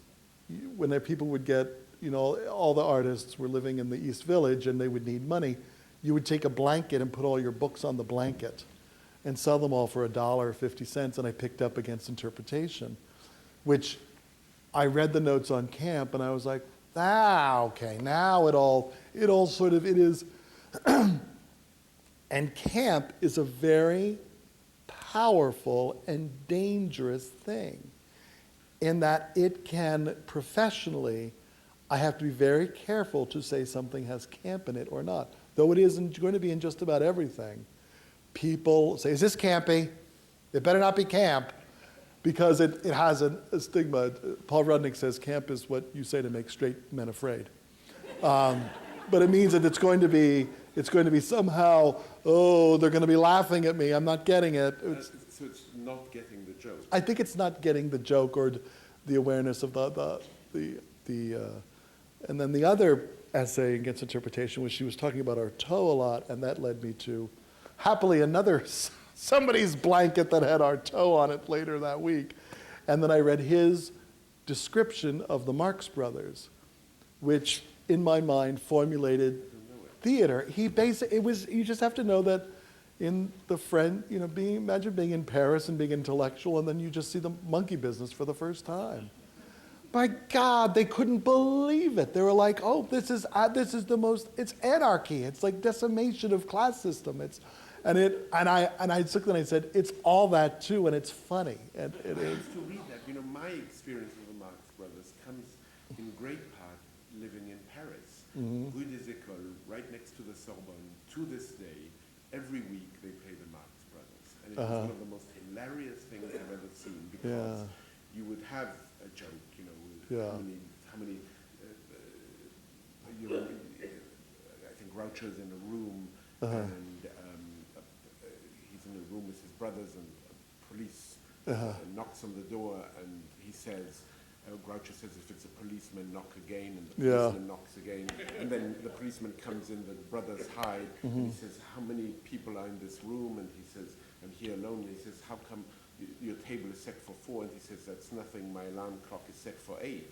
when people would get, all the artists were living in the East Village and they would need money, you would take a blanket and put all your books on the blanket and sell them all for $1.50, and I picked up Against Interpretation, which I read the notes on camp and I was like, okay, now it all sort of, it is, and camp is a very powerful and dangerous thing in that it can professionally, I have to be very careful to say something has camp in it or not. Though it isn't going to be in just about everything. People say, is this campy? It better not be camp, because it has a stigma. Paul Rudnick says camp is what you say to make straight men afraid. But it means that it's going to be somehow, they're going to be laughing at me, I'm not getting it. So it's not getting the joke. I think it's not getting the joke or the awareness of and then the other essay Against Interpretation was she was talking about Artaud a lot, and that led me to, happily, somebody's blanket that had Artaud on it later that week. And then I read his description of the Marx Brothers, which in my mind formulated theater. You just have to know that in the French, imagine being in Paris and being intellectual, and then you just see the monkey business for the first time. My God, they couldn't believe it. They were like, this is the most, it's anarchy. It's like decimation of class system. I looked and I said, it's all that too, and it's funny. And it I is. used to read that. My experience with the Marx Brothers comes in great part living in Paris. Rue des Écoles, right next to the Sorbonne. To this day, every week they play the Marx Brothers. And it was one of the most hilarious things I've ever seen, because you would have a joke, how many I think Groucho's in a room, and he's in a room with his brothers, and police knocks on the door, and he says, Groucho says, if it's a policeman, knock again, and the policeman knocks again, and then the policeman comes in, the brothers hide, and he says, how many people are in this room? And he says, I'm here alone. And he says, how come your table is set for 4? And he says, that's nothing, my alarm clock is set for 8.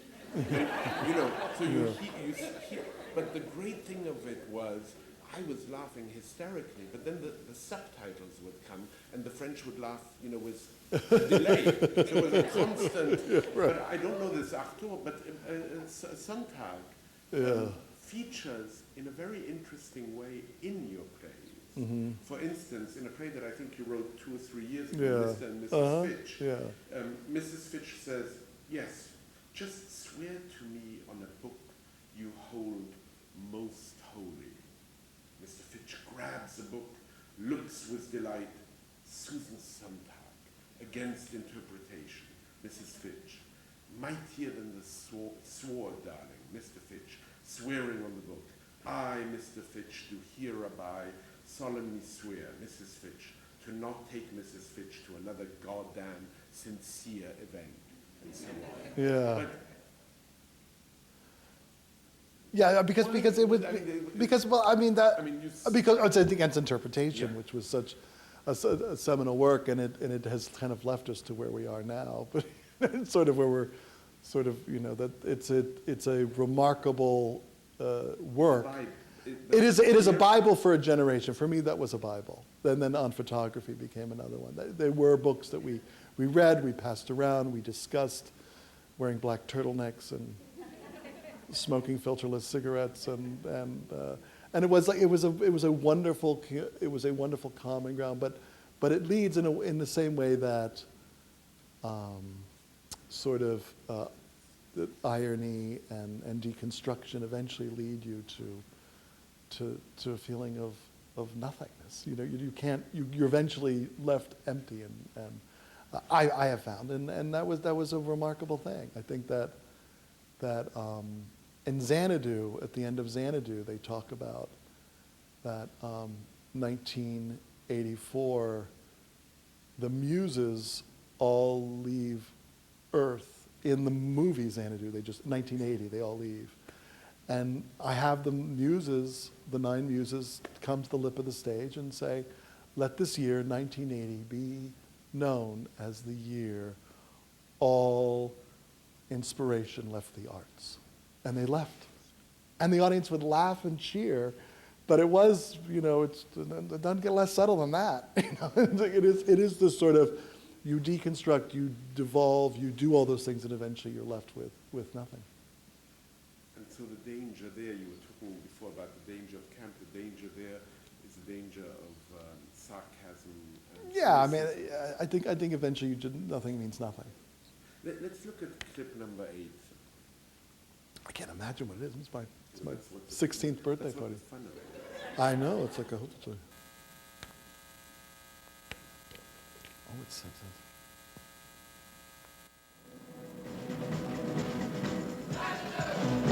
So you hear, but the great thing of it was, I was laughing hysterically, but then the subtitles would come, and the French would laugh, with a delay. So it was a constant, but I don't know this Artaud, but Sontag features in a very interesting way in your plays. For instance, in a play that I think you wrote 2 or 3 years ago, Mr. and Mrs. Fitch, Mrs. Fitch says, yes, just swear to me on a book you hold most holy. Mr. Fitch grabs the book, looks with delight. Susan Sontag, Against Interpretation. Mrs. Fitch, mightier than the sword, darling. Mr. Fitch, swearing on the book. I, Mr. Fitch, do hereby solemnly swear, Mrs. Fitch, to not take Mrs. Fitch to another goddamn sincere event, and so on. Yeah. But because it was because it's Against Interpretation, which was such a seminal work, and it has kind of left us to where we are now. But it's sort of where we're sort of that it's a remarkable work. It is a Bible for a generation. For me, that was a Bible. And then On Photography became another one. They were books that we read, we passed around, we discussed, wearing black turtlenecks and smoking filterless cigarettes, and it was a wonderful common ground. But it leads in the same way that the irony and deconstruction eventually lead you to a feeling of nothingness. You're eventually left empty, and I have found, and that was a remarkable thing. I think that in Xanadu, at the end of Xanadu, they talk about that 1984, the muses all leave Earth. In the movie Xanadu, 1980, they all leave. And I have the 9 muses, come to the lip of the stage and say, let this year, 1980, be known as the year all inspiration left the arts. And they left. And the audience would laugh and cheer, but it was, it doesn't get less subtle than that. It is this sort of, you deconstruct, you devolve, you do all those things, and eventually you're left with nothing. And so the danger there, you were talking before about the danger of camp, the danger there is the danger of sarcasm. And Yeah, I mean, cynicism. I think eventually nothing means nothing. Let's look at clip number 8. I can't imagine what it is. It's my That's what's- 16th birthday that's what party. the fun of it. I know, it's like a hope story. Oh, it's so.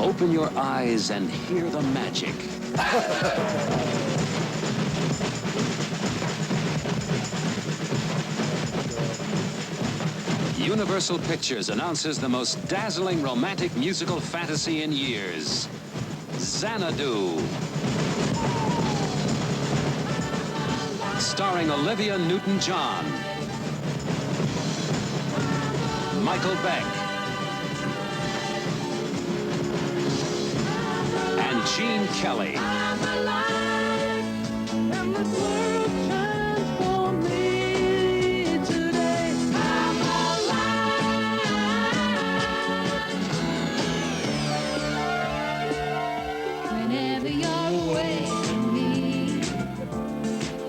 Open your eyes and hear the magic. Universal Pictures announces the most dazzling romantic musical fantasy in years, Xanadu. Starring Olivia Newton-John, Michael Beck, and Gene Kelly. Whenever you're away from me,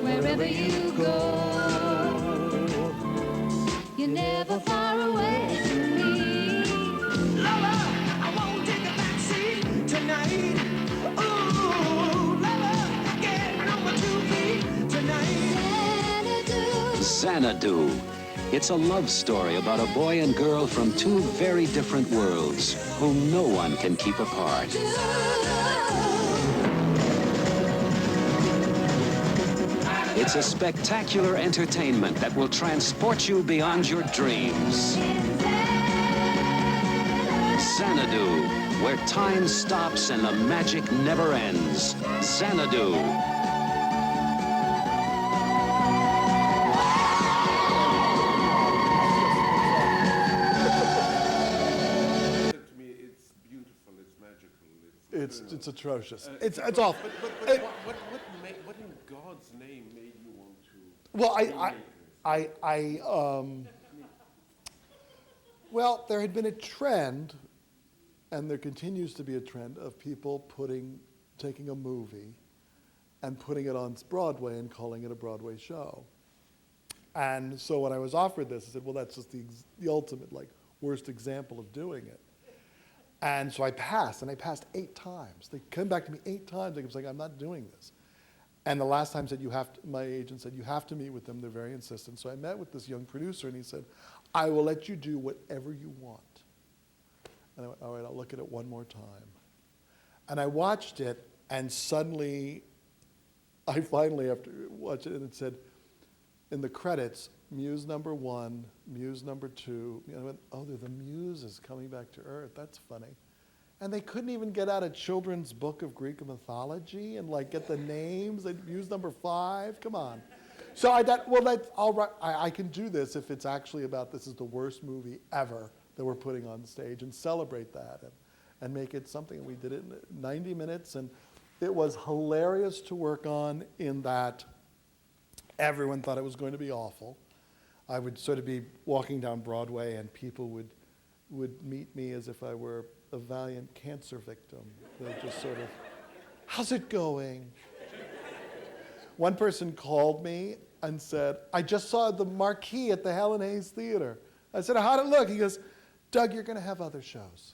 wherever you go, you're never far away from me. Lover, I won't take a back seat tonight. Ooh, lover, get on my 2 feet tonight. Xanadu. Xanadu. It's a love story about a boy and girl from two very different worlds whom no one can keep apart. It's a spectacular entertainment that will transport you beyond your dreams. Xanadu, where time stops and the magic never ends. Xanadu. To me, it's beautiful, it's magical, It's atrocious. It's awful. But what in God's name made you want to? Well, remake this? Well, there had been a trend, and there continues to be a trend of people taking a movie and putting it on Broadway and calling it a Broadway show. And so when I was offered this, I said, well, that's just the ultimate, worst example of doing it. And so I passed, and I passed 8 times. They came back to me 8 times. I was like, I'm not doing this. And the last time said, my agent said, you have to meet with them. They're very insistent. So I met with this young producer, and he said, I will let you do whatever you want. And I went, all right, I'll look at it one more time. And I watched it, and suddenly, I finally, after watching it, and it said, in the credits, Muse number 1, Muse number 2. I went, oh, they're the Muses coming back to Earth. That's funny. And they couldn't even get out a children's book of Greek mythology and get the names. Muse number 5. Come on. So I thought, well, that's all right. I can do this if it's actually about this is the worst movie ever that we're putting on stage, and celebrate that and make it something. And we did it in 90 minutes, and it was hilarious to work on in that everyone thought it was going to be awful. I would sort of be walking down Broadway, and people would meet me as if I were a valiant cancer victim. They just sort of, how's it going? One person called me and said, I just saw the marquee at the Helen Hayes Theater. I said, how'd it look? He goes, Doug, you're going to have other shows.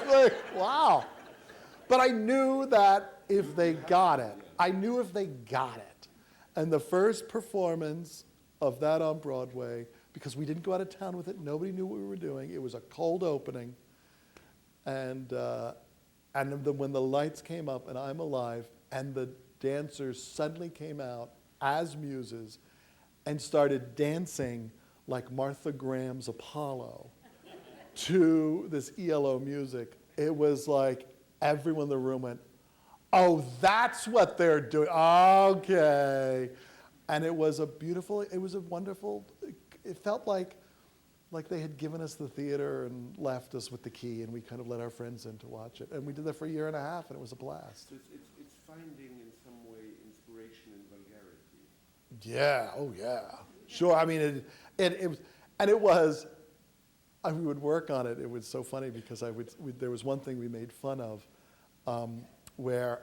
Like, wow. But I knew that if they got it, And the first performance of that on Broadway, because we didn't go out of town with it, nobody knew what we were doing. It was a cold opening. And when the lights came up and I'm Alive, and the dancers suddenly came out as muses and started dancing like Martha Graham's Apollo to this ELO music, it was like everyone in the room went, oh, that's what they're doing. Okay. And it was a wonderful, it felt like like they had given us the theater and left us with the key, and we kind of let our friends in to watch it. And we did that for a year and a half, and it was a blast. So it's finding in some way inspiration in vulgarity. Yeah, oh yeah. Sure, I mean, it was, and it was, we would work on it. It was so funny because there was one thing we made fun of where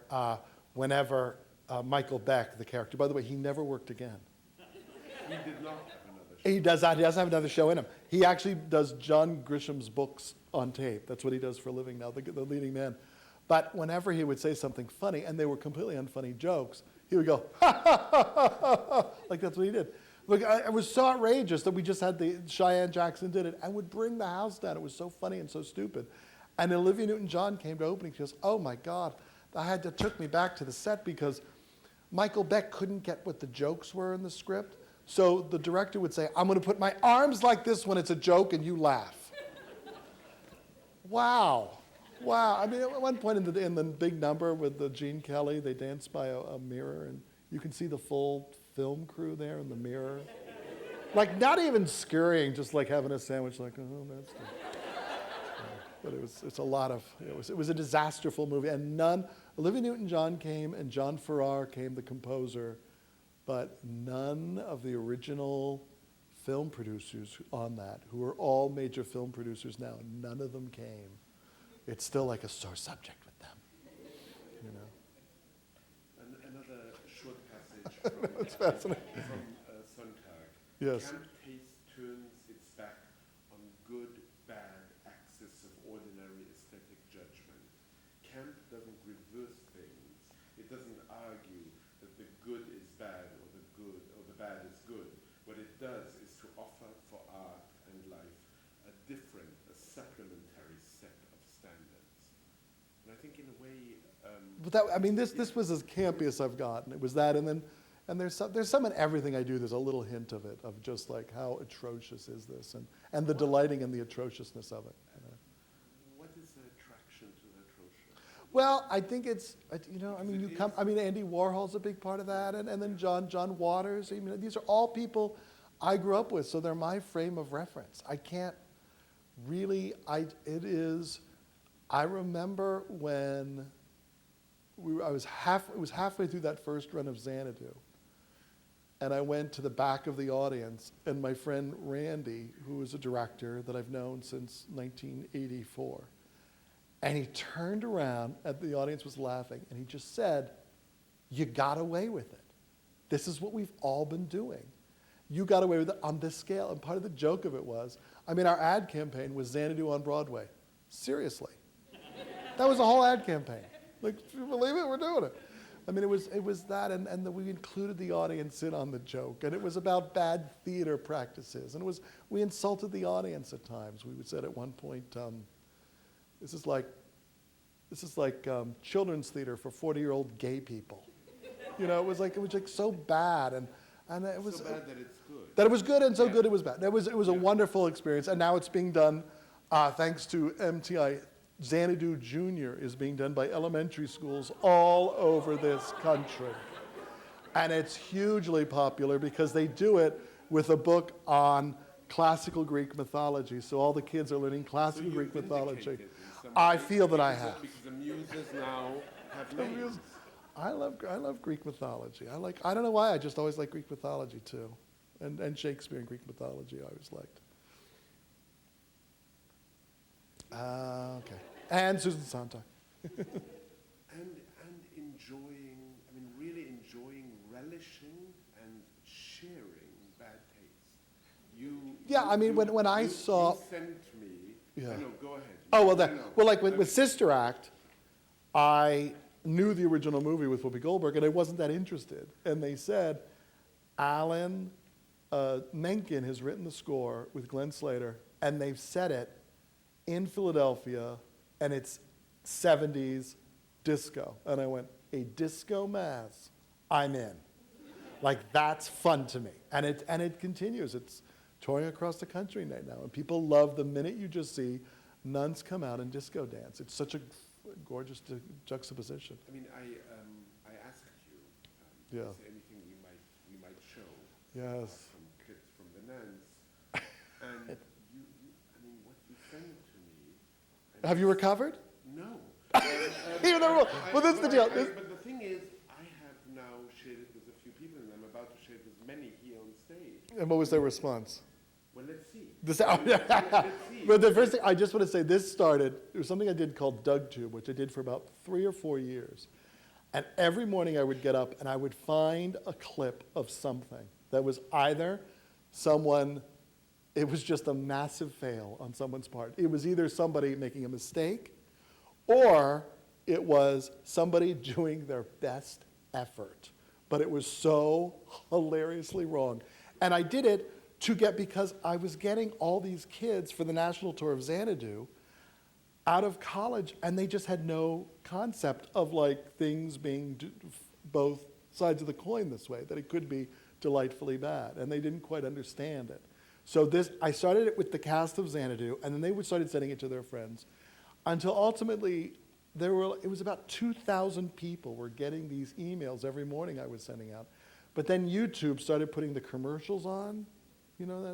whenever Michael Beck, the character, by the way, he never worked again. He did not have another show. He does not. He doesn't have another show in him. He actually does John Grisham's books on tape. That's what he does for a living now, the leading man. But whenever he would say something funny, and they were completely unfunny jokes, he would go, ha, ha, ha, ha, ha, ha. Like that's what he did. Look, it was so outrageous that we just had Cheyenne Jackson did it and would bring the house down. It was so funny and so stupid. And Olivia Newton-John came to opening. She goes, oh my God, that took me back to the set because Michael Beck couldn't get what the jokes were in the script. So the director would say, I'm going to put my arms like this when it's a joke and you laugh. Wow. Wow. I mean, at one point in the big number with the Gene Kelly, they danced by a mirror, and you can see the full film crew there in the mirror. Like, not even scurrying, just like having a sandwich, like, oh, that's good. But it was a disasterful movie, and Olivia Newton-John came, and John Farrar came, the composer, but none of the original film producers on that, who are all major film producers now, none of them came. It's still like a sore subject with them, you know. Another short passage It's fascinating. from Sontag. Yes. Camp taste turns its back on good, bad axis of ordinary aesthetic judgment. Camp doesn't reverse things. It doesn't argue that the good is bad or the bad is good. What it does is to offer for art and life a supplementary set of standards. And I think in a way... But this was as campy as I've gotten. It was that, and there's some in everything I do. There's a little hint of it, of just like how atrocious is this, and the delighting in the atrociousness of it. You know? What is the attraction to the atrocious? Well, I think it's Andy Warhol's a big part of that, and then John Waters. I mean, these are all people I grew up with, so they're my frame of reference. I can't really. I remember when it was halfway through that first run of Xanadu, and I went to the back of the audience, and my friend Randy, who is a director that I've known since 1984, and he turned around, and the audience was laughing, and he just said, "You got away with it. This is what we've all been doing. You got away with it on this scale." And part of the joke of it was, our ad campaign was Xanadu on Broadway. Seriously. That was the whole ad campaign. Like, do you believe it? We're doing it. It was that, and we included the audience in on the joke, and it was about bad theater practices, and we insulted the audience at times. We would say at one point, this is like children's theater for 40-year-old gay people. You know, it was like so bad, and it was so bad that it's good. That it was good, and so good it was bad. It was a wonderful experience, and now it's being done thanks to MTI. Xanadu Junior is being done by elementary schools all over this country. And it's hugely popular because they do it with a book on classical Greek mythology. So all the kids are learning classical Greek mythology. I feel that I have. Because the muses now have names. I love Greek mythology. I don't know why, I just always like Greek mythology too. And Shakespeare and Greek mythology I always liked. Okay. And Susan Sontag. and really enjoying, relishing, and sharing bad taste. When I saw... You sent me... Yeah. No, go ahead. Oh, with Sister Act, I knew the original movie with Whoopi Goldberg, and I wasn't that interested. And they said, Alan Menken has written the score with Glenn Slater, and they've set it in Philadelphia, and it's 70s disco. And I went, a disco mass, I'm in. Like, that's fun to me. And it continues. It's touring across the country right now. And people love the minute you just see nuns come out and disco dance. It's such a gorgeous juxtaposition. I asked you, Yeah. is there anything we might show? Yes. From clips from the nuns. And Have you recovered? No. Even though, well, this is the deal. But the thing is, I have now shared it with a few people, and I'm about to share it with many here on stage. And what was their response? Well, let's see. Let's see. But the first thing, I just want to say, this started, it was something I did called DougTube, which I did for about 3 or 4 years. And every morning I would get up and I would find a clip of something that was either someone, it was just a massive fail on someone's part. It was either somebody making a mistake, or it was somebody doing their best effort. But it was so hilariously wrong. And I did it because I was getting all these kids for the national tour of Xanadu out of college, and they just had no concept of like things being both sides of the coin this way, that it could be delightfully bad, and they didn't quite understand it. So I started it with the cast of Xanadu, and then they started sending it to their friends, until ultimately it was about 2,000 people were getting these emails every morning I was sending out. But then YouTube started putting the commercials on, you know,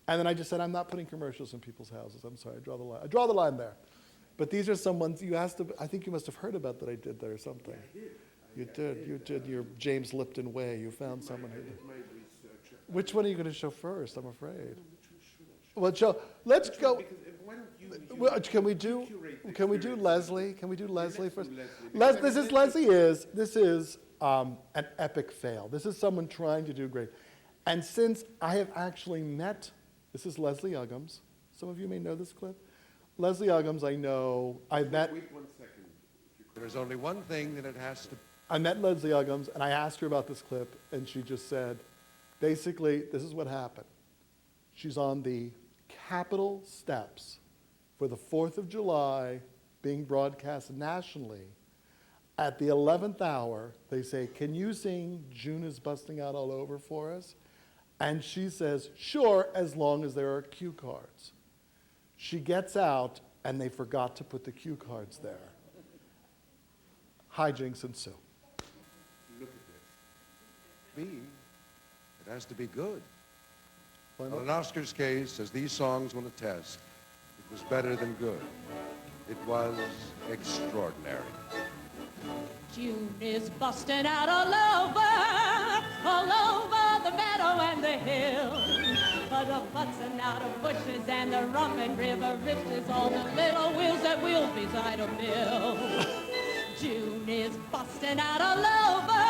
and then I just said, I'm not putting commercials in people's houses. I'm sorry, I draw the line. I draw the line there. But these are some ones you asked, I think you must have heard about that I did there or something. Yeah, I did. You did your James Lipton way. You found someone who did. My research. Which one are you going to show first? I'm afraid. Which one should I show? Well, let's go. Because when you Well, can we do curate the Leslie? Can we do Leslie first? Leslie, This is an epic fail. This is someone trying to do great. And since I have actually met, this is Leslie Uggams. Some of you may know this clip. Leslie Uggams, I met. Wait 1 second. There's only one thing that it has to. I met Leslie Uggams, and I asked her about this clip, and she just said, basically, this is what happened. She's on the Capitol steps for the 4th of July being broadcast nationally. At the 11th hour, they say, can you sing June is Busting Out All Over for us? And she says, sure, as long as there are cue cards. She gets out, and they forgot to put the cue cards there. Hijinks ensue. Look at Be, it has to be good. Why On not? an Oscars case, as these songs will attest, it was better than good. It was extraordinary. June is busting out all over the meadow and the hill. But the busting out of bushes and the rumbling river riches, all the little wheels that wheel beside a mill. June is busting out all over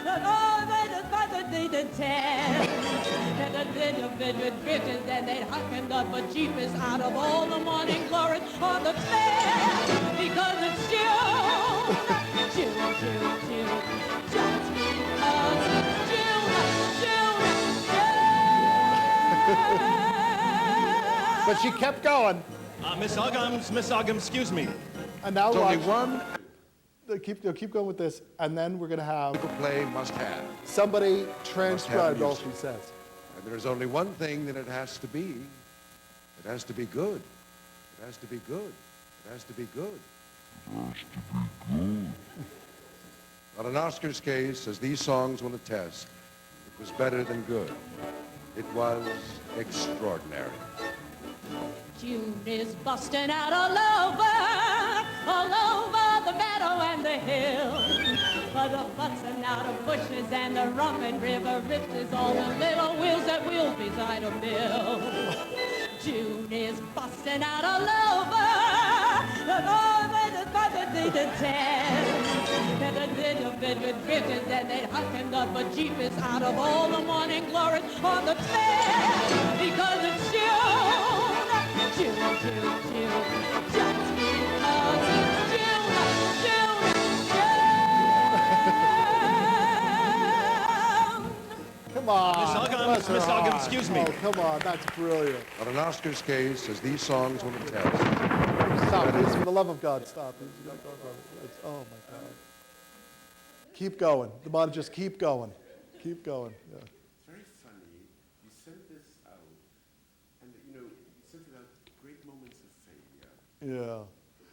the town. And the little bit with riches, and they'd hucking up a cheapest out of all the morning glories on the fair. Because it's June, just because it's June. But she kept going. Miss Uggams, excuse me. And now There's only watch. one Keep going with this, and then we're going to have the play must have. somebody transcribe all music. she says. And there's only one thing that it has to be. It has to be good. It has to be good. It has to be good. On an Oscars case, as these songs will attest, it was better than good. It was extraordinary. June is busting out all over the meadow and the hill. For the busting out of bushes and the rumbling river riches, all the little wheels that wheel beside a mill. June is busting out all over the town. And a little bit with riches, and they'd hucking up a cheapest out of all the morning glories on the fair. Because it's June, just because it's Come on. Miss bless her Uggams, heart. excuse me. Oh, come on, that's brilliant. On an Oscars case, as these songs will attest, Stop, please, for the love of God, stop. Oh, my God. Keep going. The body, just keep going. Keep going. Yeah. It's very funny. You sent this out, and you sent it out great moments of failure. Yeah.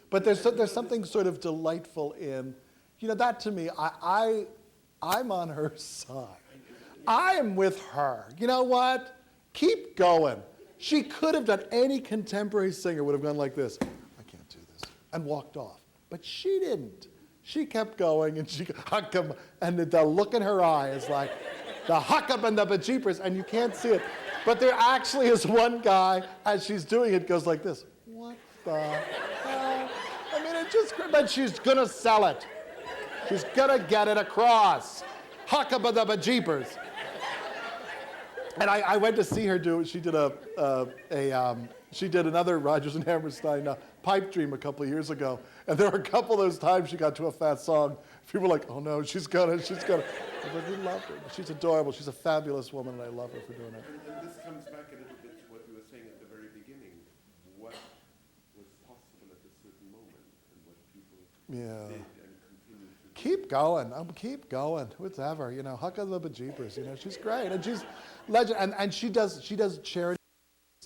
But there's something sort of delightful in, that to me, I'm on her side. I am with her. You know what? Keep going. She could have done, any contemporary singer would have gone like this. I can't and walked off. But she didn't. She kept going, and she huck'em, and the look in her eye is like, the huck'em and the bejeepers, and you can't see it. But there actually is one guy, as she's doing it, goes like this. What the hell? I mean, it just, but she's gonna sell it. She's gonna get it across. Huck'em and the bejeepers. And I went to see her do it. She did she did another Rodgers and Hammerstein pipe dream a couple of years ago. And there were a couple of those times she got to a fast song. People were like, oh no, she's gonna. But we loved her. She's adorable. She's a fabulous woman, and I love her for doing it. And this comes back a little bit to what you were saying at the very beginning. What was possible at a certain moment, and what people did and continue to do. Keep going. Keep going. Whatever. Huck'em the bejeepers. She's great, and she's legend. And she does charity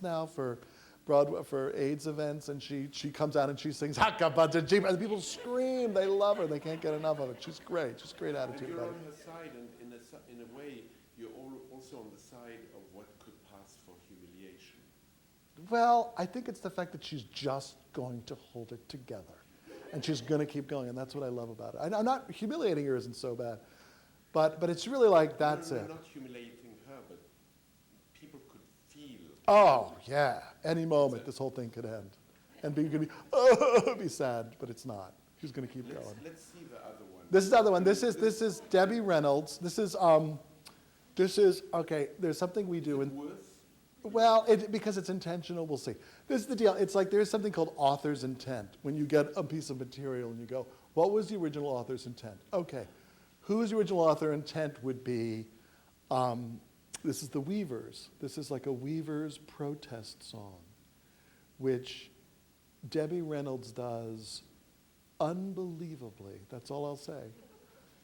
now for Broadway, for AIDS events, and she comes out and she sings Huck'em the bejeepers, and people scream. They love her. They can't get enough of it. She's great. She's great attitude. And you're on her side, and in a way, you're also on the side of what could pass for humiliation. Well, I think it's the fact that she's just going to hold it together. And she's going to keep going, and that's what I love about it. I'm not humiliating her isn't so bad, but it's really like that's it. Not humiliating her, but people could feel. Oh, yeah. Any moment, this whole thing could end. And be sad, but it's not. She's going to keep going. Let's see the other one. This is the other one. This is Debbie Reynolds. This is, okay, there's something we do. Well, because it's intentional, we'll see. This is the deal. It's like there's something called author's intent. When you get a piece of material and you go, what was the original author's intent? Okay, whose original author intent would be, this is the Weavers. This is like a Weavers protest song, which Debbie Reynolds does unbelievably. That's all I'll say.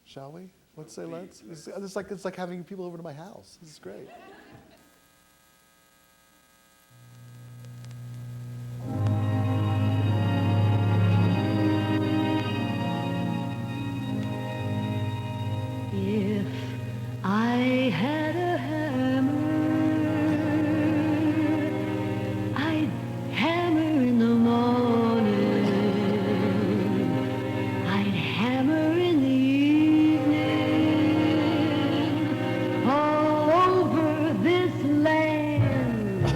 Shall we? Let's say let's. It's like having people over to my house. This is great. If I had a hammer, I'd hammer in the morning, I'd hammer in the evening, all over this land.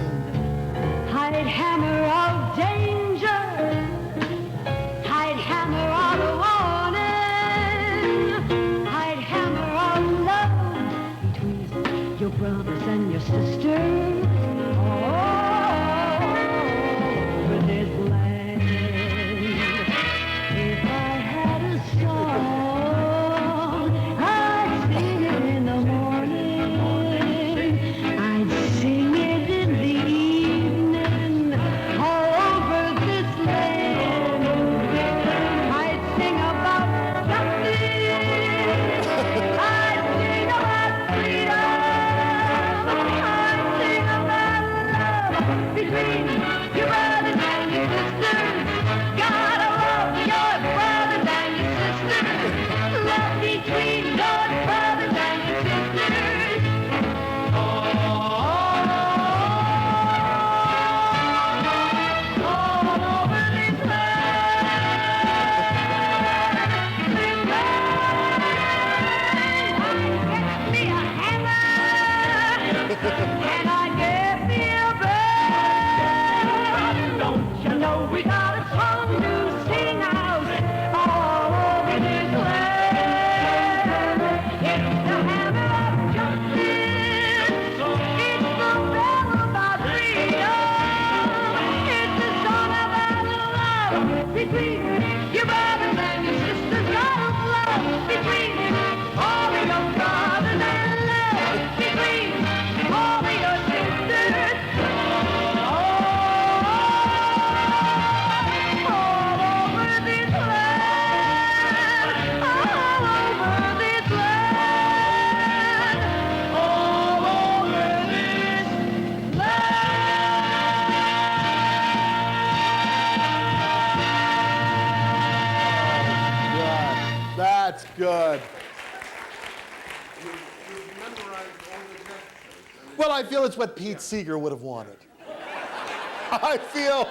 I'd hammer out danger, I'd hammer out a warning, I'd hammer out love between your brothers and your sisters, all over this land. If I had a song, I'd sing it in the morning, I'd sing it in the evening, all over this land. I'd sing about justice, I'd sing about freedom, I'd sing about love between your brothers and your sisters. Gotta love your brothers and your sisters. Love between your brothers and your sisters. All over this land. This land. I'd get me a hammer, and I'd get me a bell. Don't you know we got a song to sing out all over this land? It's the hammer of justice. It's the bell about freedom. It's the song about love between your brothers and your sisters. Got love between all of your brothers and love between all of your sisters. All over this land. All over this land. All over this Good. That's good. You've memorized all the lectures. Well, I feel it's what Pete Seeger would have wanted. I feel.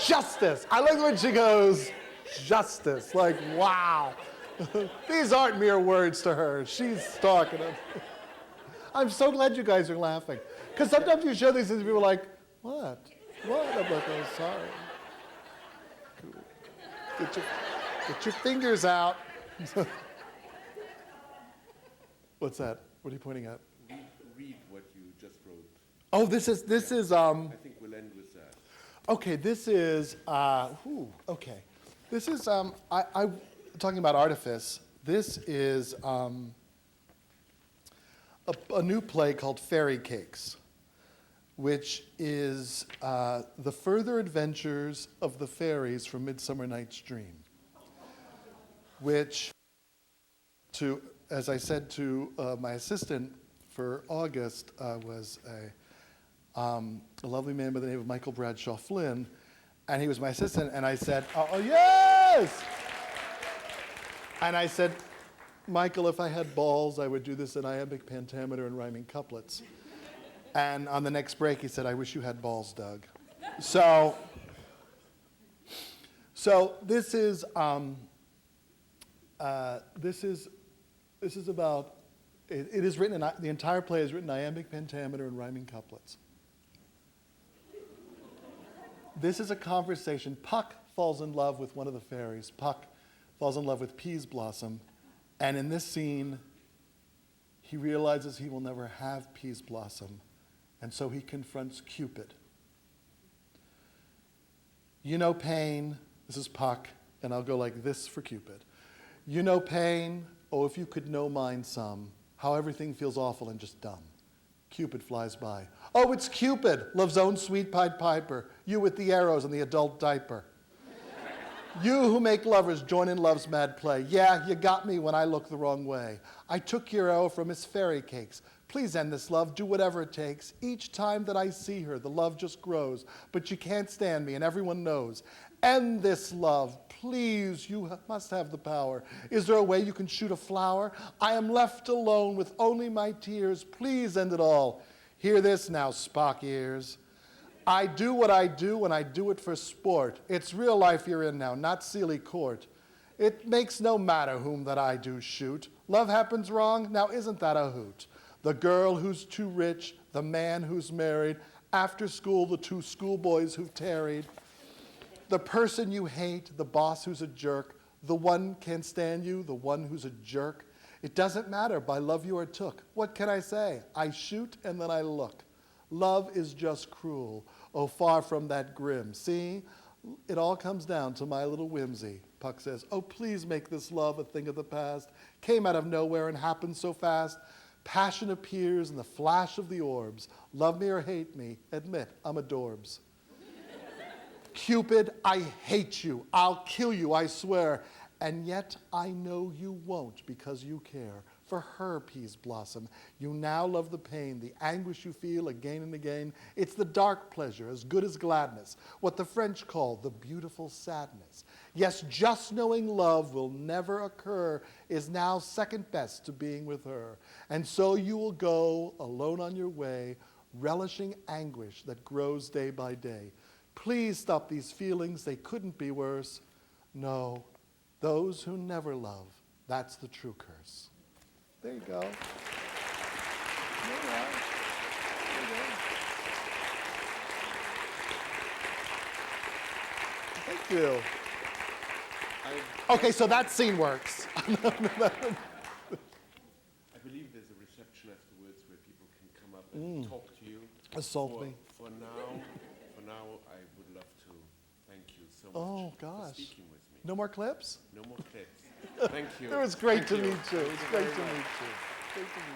justice. I like when she goes, justice. Like, wow. These aren't mere words to her. She's talking them. I'm so glad you guys are laughing. Because sometimes you show these things and people are like, what? What? I'm like, oh, sorry. Get your fingers out. What's that? What are you pointing at? Read what you just wrote. Oh, this is I think we'll end with that. okay, this is, okay. This is, I talking about artifice, this is a new play called Fairy Cakes, which is the further adventures of the fairies from Midsummer Night's Dream, which, as I said to my assistant for August, was a lovely man by the name of Michael Bradshaw Flynn, and he was my assistant, and I said, oh yes! And I said, Michael, if I had balls, I would do this in iambic pentameter and rhyming couplets. And on the next break, he said, I wish you had balls, Doug. So this is about, it is written, the entire play is written in iambic pentameter and rhyming couplets. This is a conversation. Puck falls in love with one of the fairies. Puck falls in love with Peas Blossom. And in this scene, he realizes he will never have Peas Blossom. And so he confronts Cupid. You know pain, this is Puck, and I'll go like this for Cupid. You know pain, oh, if you could know mine some, how everything feels awful and just dumb. Cupid flies by. Oh, it's Cupid, love's own sweet Pied Piper, you with the arrows and the adult diaper. You who make lovers join in love's mad play. Yeah, you got me when I look the wrong way. I took your arrow from his fairy cakes. Please end this love, do whatever it takes. Each time that I see her, the love just grows. But you can't stand me, and everyone knows. End this love, please, you must have the power. Is there a way you can shoot a flower? I am left alone with only my tears. Please end it all. Hear this now, Spock ears. I do what I do, and I do it for sport. It's real life you're in now, not Sealy Court. It makes no matter whom that I do shoot. Love happens wrong, now isn't that a hoot? The girl who's too rich, the man who's married, after school, the two schoolboys who've tarried, the person you hate, the boss who's a jerk, the one can't stand you, the one who's a jerk. It doesn't matter, by love you are took. What can I say? I shoot and then I look. Love is just cruel, oh, far from that grim. See, it all comes down to my little whimsy. Puck says, oh, please make this love a thing of the past. Came out of nowhere and happened so fast. Passion appears in the flash of the orbs. Love me or hate me, admit I'm adorbs. Cupid, I hate you. I'll kill you, I swear. And yet I know you won't because you care. For her, Peas Blossom, you now love the pain, the anguish you feel again and again. It's the dark pleasure, as good as gladness, what the French call the beautiful sadness. Yes, just knowing love will never occur is now second best to being with her. And so you will go alone on your way, relishing anguish that grows day by day. Please stop these feelings, they couldn't be worse. No, those who never love, that's the true curse. There you go. There you are. There you go. Thank you. Okay, so that scene works. I believe there's a reception afterwards where people can come up and talk to you. Assault me. For now, I would love to thank you so much gosh. for speaking with me. No more clips? No more clips. Thank you. It was great Thank to you. meet you. It was Thank you great very to much. meet you. Great to meet you.